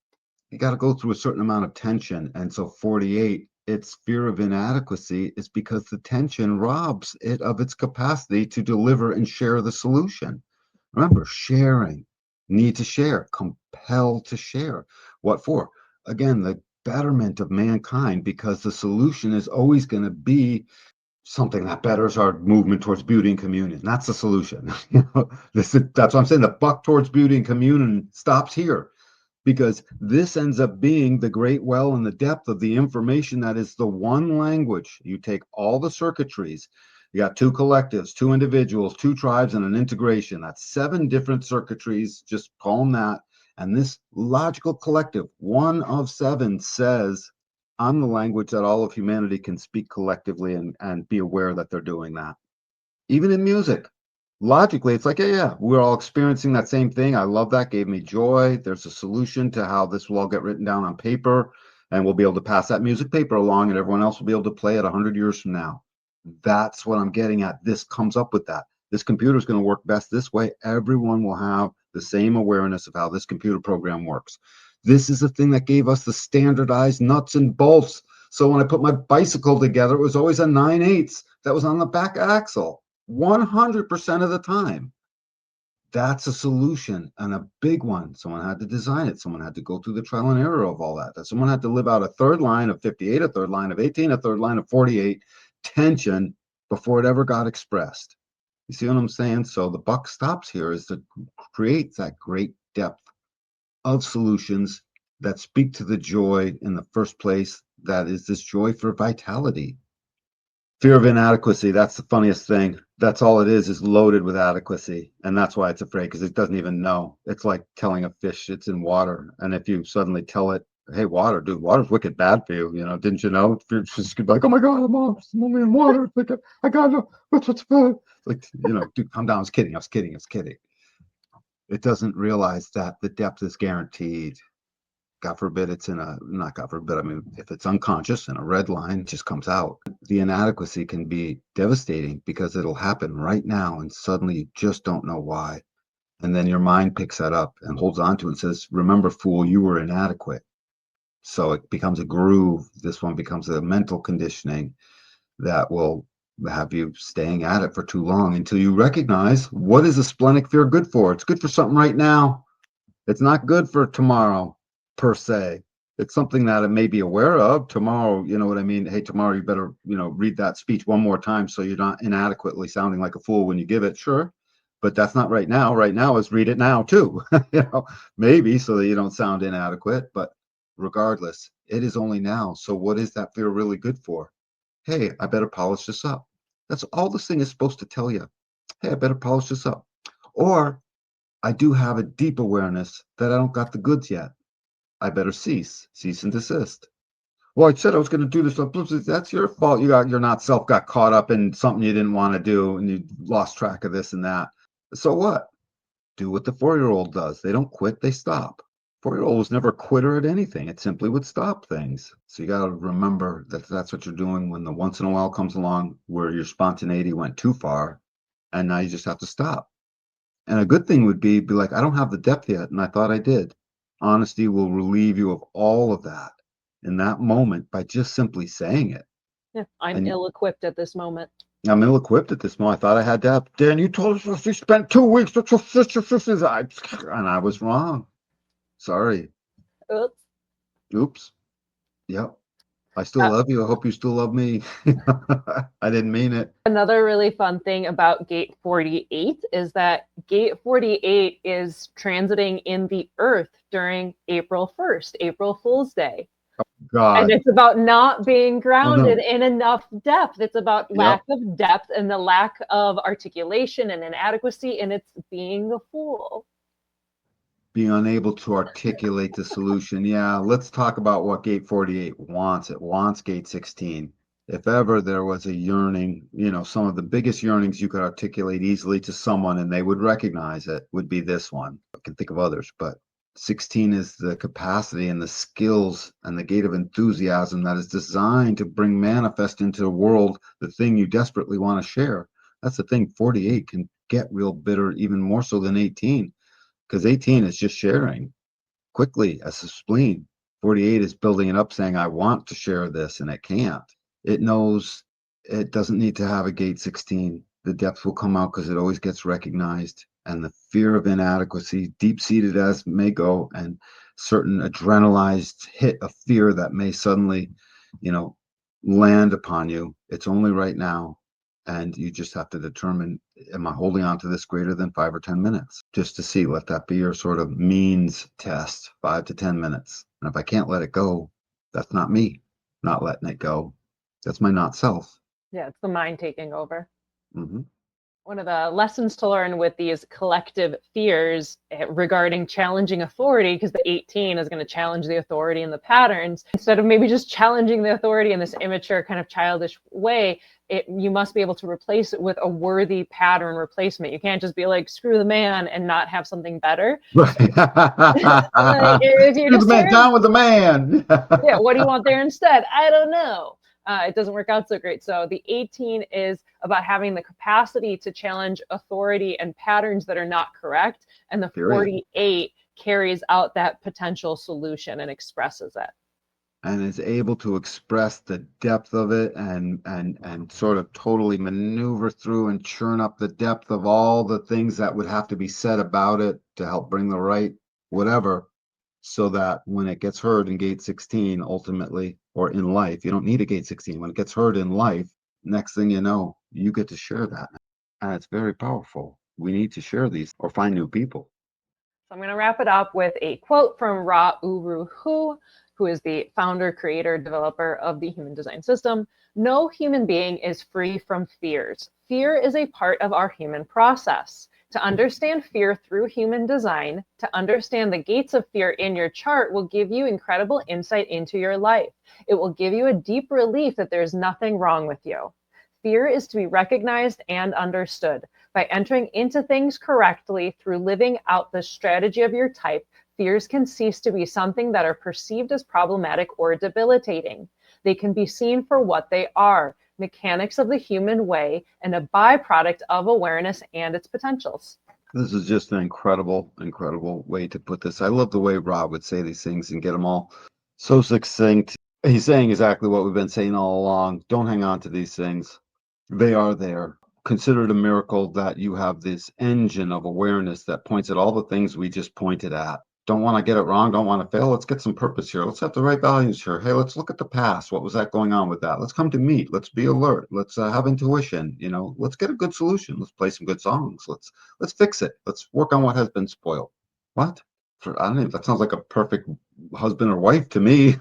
You got to go through a certain amount of tension. And so 48, its fear of inadequacy is because the tension robs it of its capacity to deliver and share the solution. Remember, sharing, need to share, compelled to share. What for? Again, the betterment of mankind, because the solution is always going to be something that betters our movement towards beauty and communion. That's the solution. That's what I'm saying. The buck towards beauty and communion stops here, because this ends up being the great well and the depth of the information that is the one language. You take all the circuitries, you got 2 collectives, 2 individuals, 2 tribes, and an integration. That's 7 different circuitries, just call them that. And this logical collective, 1 of 7, says, I'm the language that all of humanity can speak collectively and be aware that they're doing that. Even in music. Logically, it's like, yeah, we're all experiencing that same thing. I love that. Gave me joy. There's a solution to how this will all get written down on paper, and we'll be able to pass that music paper along, and everyone else will be able to play it 100 years from now. That's what I'm getting at. This comes up with that. This computer is going to work best this way. Everyone will have the same awareness of how this computer program works. This is the thing that gave us the standardized nuts and bolts. So when I put my bicycle together, it was always a 9/8 that was on the back axle. 100% of the time. That's a solution, and a big one. Someone had to design it. Someone had to go through the trial and error of all that. Someone had to live out a third line of 58, a third line of 18, a third line of 48 tension before it ever got expressed. You see what I'm saying? So the buck stops here is to create that great depth of solutions that speak to the joy in the first place. That is this joy for vitality. Fear of inadequacy, that's the funniest thing. That's all it is loaded with adequacy. And that's why it's afraid, because it doesn't even know. It's like telling a fish it's in water. And if you suddenly tell it, hey, water, dude, water's wicked bad for you. Didn't you know? It's just like, oh my God, I'm only in water. It's like, I gotta know what's bad. Like, dude, calm down. I was kidding. It doesn't realize that the depth is guaranteed. God forbid it's not God forbid, I mean, if it's unconscious and a red line just comes out, the inadequacy can be devastating because it'll happen right now and suddenly you just don't know why. And then your mind picks that up and holds on to it and says, remember, fool, you were inadequate. So it becomes a groove. This one becomes a mental conditioning that will have you staying at it for too long until you recognize, what is a splenic fear good for? It's good for something right now. It's not good for tomorrow, per se. It's something that it may be aware of tomorrow. You know what I mean? Hey, tomorrow you better, read that speech one more time so you're not inadequately sounding like a fool when you give it. Sure. But that's not right now. Right now is read it now too. Maybe so that you don't sound inadequate. But regardless, it is only now. So what is that fear really good for? Hey, I better polish this up. That's all this thing is supposed to tell you. Hey, I better polish this up. Or I do have a deep awareness that I don't got the goods yet. I better cease and desist. Well, I said I was going to do this. That's your fault. Your not self got caught up in something you didn't want to do and you lost track of this and that. So what? Do what the 4-year-old does. They don't quit, they stop. 4-year-old was never a quitter at anything. It simply would stop things. So you got to remember that that's what you're doing when the once in a while comes along where your spontaneity went too far and now you just have to stop. And a good thing would be like, I don't have the depth yet, and I thought I did. Honesty will relieve you of all of that in that moment by just simply saying it. Yeah, I'm ill-equipped at this moment. I'm ill-equipped at this moment. I thought I had depth. Dan, you told us you spent 2 weeks with your sister, and I was wrong. Sorry. Oops. Yep. I still love you. I hope you still love me. I didn't mean it. Another really fun thing about gate 48 is that gate 48 is transiting in the Earth during April 1st, April Fool's Day. Oh, God. And it's about not being grounded in enough depth. It's about lack of depth and the lack of articulation and inadequacy, and it's being a fool. Being unable to articulate the solution. Yeah, let's talk about what gate 48 wants. It wants gate 16. If ever there was a yearning, some of the biggest yearnings you could articulate easily to someone and they would recognize it would be this one. I can think of others, but 16 is the capacity and the skills and the gate of enthusiasm that is designed to bring manifest into the world the thing you desperately want to share. That's the thing. 48 can get real bitter, even more so than 18. Because 18 is just sharing quickly as a spleen. 48 is building it up, saying, I want to share this, and it can't. It knows it doesn't need to have a gate 16. The depth will come out because it always gets recognized. And the fear of inadequacy, deep-seated as may go, and certain adrenalized hit of fear that may suddenly, land upon you. It's only right now. And you just have to determine, am I holding on to this greater than 5 or 10 minutes? Just to see, let that be your sort of means test, 5 to 10 minutes. And if I can't let it go, that's not me not letting it go. That's my not self. Yeah, it's the mind taking over. Mm-hmm. One of the lessons to learn with these collective fears regarding challenging authority, because the 18 is going to challenge the authority and the patterns, instead of maybe just challenging the authority in this immature kind of childish way, you must be able to replace it with a worthy pattern replacement. You can't just be like, screw the man and not have something better. Right. If you're just down with the man. Yeah, what do you want there instead? I don't know. It doesn't work out so great. So the 18 is about having the capacity to challenge authority and patterns that are not correct. And the 48 carries out that potential solution and expresses it. And is able to express the depth of it and sort of totally maneuver through and churn up the depth of all the things that would have to be said about it to help bring the right whatever, so that when it gets heard in gate 16, ultimately, or in life, you don't need a gate 16. When it gets heard in life, Next thing you know, you get to share that. And it's very powerful. We need to share these or find new people. So I'm going to wrap it up with a quote from Uru Hu, who is the founder, creator, developer of the human design system. No human being is free from fears. Fear is a part of our human process. To understand fear through human design, to understand the gates of fear in your chart will give you incredible insight into your life. It will give you a deep relief that there's nothing wrong with you. Fear is to be recognized and understood. By entering into things correctly through living out the strategy of your type, fears can cease to be something that are perceived as problematic or debilitating. They can be seen for what they are, mechanics of the human way and a byproduct of awareness and its potentials. This is just an incredible, incredible way to put this. I love the way Rob would say these things and get them all so succinct. He's saying exactly what we've been saying all along. Don't hang on to these things. They are there. Consider it a miracle that you have this engine of awareness that points at all the things we just pointed at. Don't want to get it wrong, don't want to fail. Let's get some purpose here. Let's have the right values here. Hey, let's look at the past. What was that going on with that? Let's come to meet. Let's be alert. Let's have intuition. Let's get a good solution. Let's play some good songs. Let's fix it. Let's work on what has been spoiled. What? I don't know. That sounds like a perfect husband or wife to me.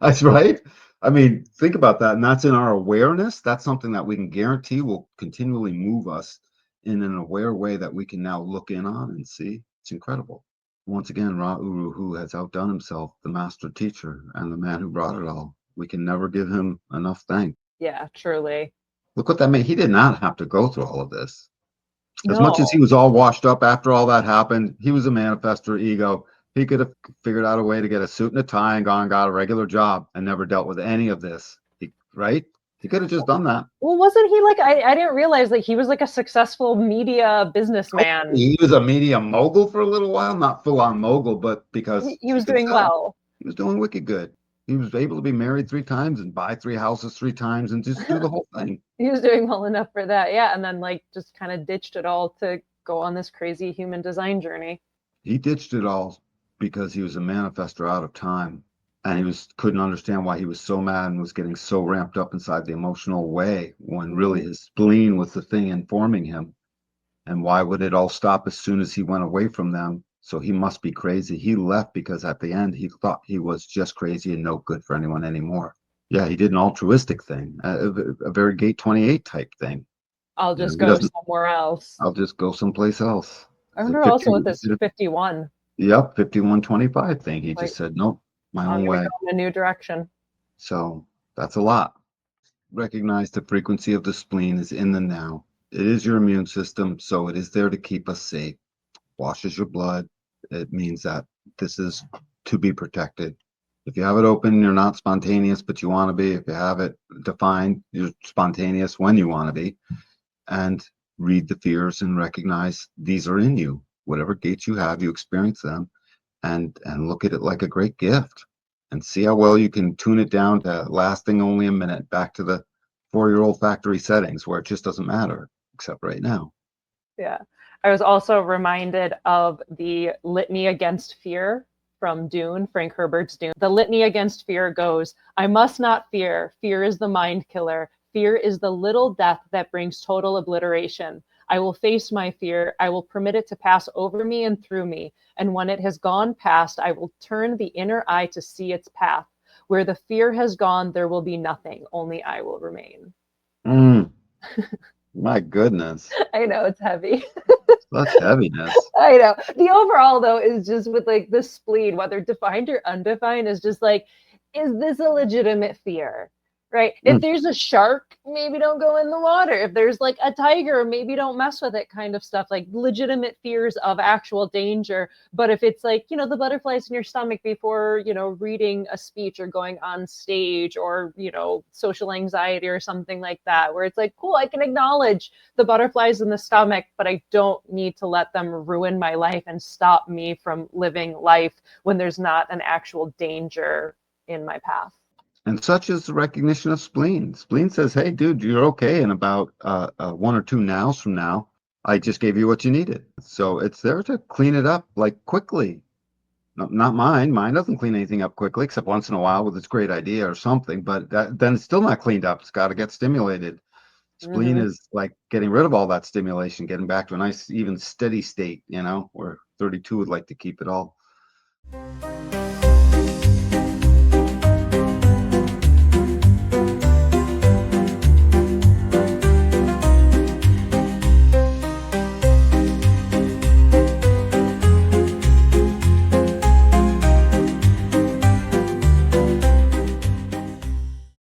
That's right. I mean, think about that. And that's in our awareness. That's something that we can guarantee will continually move us in an aware way that we can now look in on and see. It's incredible. Once again, Uru Hu has outdone himself, the master teacher and the man who brought it all. We can never give him enough thanks. Yeah, truly. Look what that made. He did not have to go through all of this. As No. much as he was all washed up after all that happened, he was a manifestor ego. He could have figured out a way to get a suit and a tie and gone and got a regular job and never dealt with any of this, right? He could have just done that. Well, wasn't he like, I didn't realize that he was like a successful media businessman. He was a media mogul for a little while, not full on mogul, but because he was doing well. He was doing wicked good. He was able to be married 3 times and buy 3 houses 3 times and just do the whole thing. He was doing well enough for that. Yeah. And then like just kind of ditched it all to go on this crazy human design journey. He ditched it all because he was a manifestor out of time. And he couldn't understand why he was so mad and was getting so ramped up inside the emotional way when really his spleen was the thing informing him. And why would it all stop as soon as he went away from them? So he must be crazy. He left because at the end he thought he was just crazy and no good for anyone anymore. Yeah, he did an altruistic thing, a very Gate 28 type thing. I'll just go somewhere else. I'll just go someplace else. I wonder also with this 51. Yep, 5125 thing. He just said, nope, my own way. In a new direction. So that's a lot. Recognize the frequency of the spleen is in the now. It is your immune system, so it is there to keep us safe. Washes your blood. It means that this is to be protected. If you have it open, you're not spontaneous, but you want to be. If you have it defined, you're spontaneous when you want to be. And read the fears and recognize these are in you. Whatever gates you have, you experience them, and look at it like a great gift and see how well you can tune it down to lasting only a minute, back to the 4-year-old factory settings where it just doesn't matter, except right now. Yeah. I was also reminded of the litany against fear from Dune, Frank Herbert's Dune. The litany against fear goes, I must not fear. Fear is the mind killer. Fear is the little death that brings total obliteration. I will face my fear. I will permit it to pass over me and through me. And when it has gone past, I will turn the inner eye to see its path. Where the fear has gone, there will be nothing. Only I will remain. My goodness. I know, it's heavy. That's heaviness. I know. The overall, though, is just with like the spleen, whether defined or undefined, is just like, is this a legitimate fear? Right? If there's a shark, maybe don't go in the water. If there's like a tiger, maybe don't mess with it, kind of stuff, like legitimate fears of actual danger. But if it's like, the butterflies in your stomach before, reading a speech or going on stage or, social anxiety or something like that, where it's like, cool, I can acknowledge the butterflies in the stomach, but I don't need to let them ruin my life and stop me from living life when there's not an actual danger in my path. And such is the recognition of spleen. Spleen says, hey, dude, you're okay. In about 1 or 2 nows from now, I just gave you what you needed. So it's there to clean it up like quickly. Not mine. Mine doesn't clean anything up quickly, except once in a while with its great idea or something. But then it's still not cleaned up. It's got to get stimulated. Spleen Mhm. is like getting rid of all that stimulation, getting back to a nice, even steady state, where 32 would like to keep it all.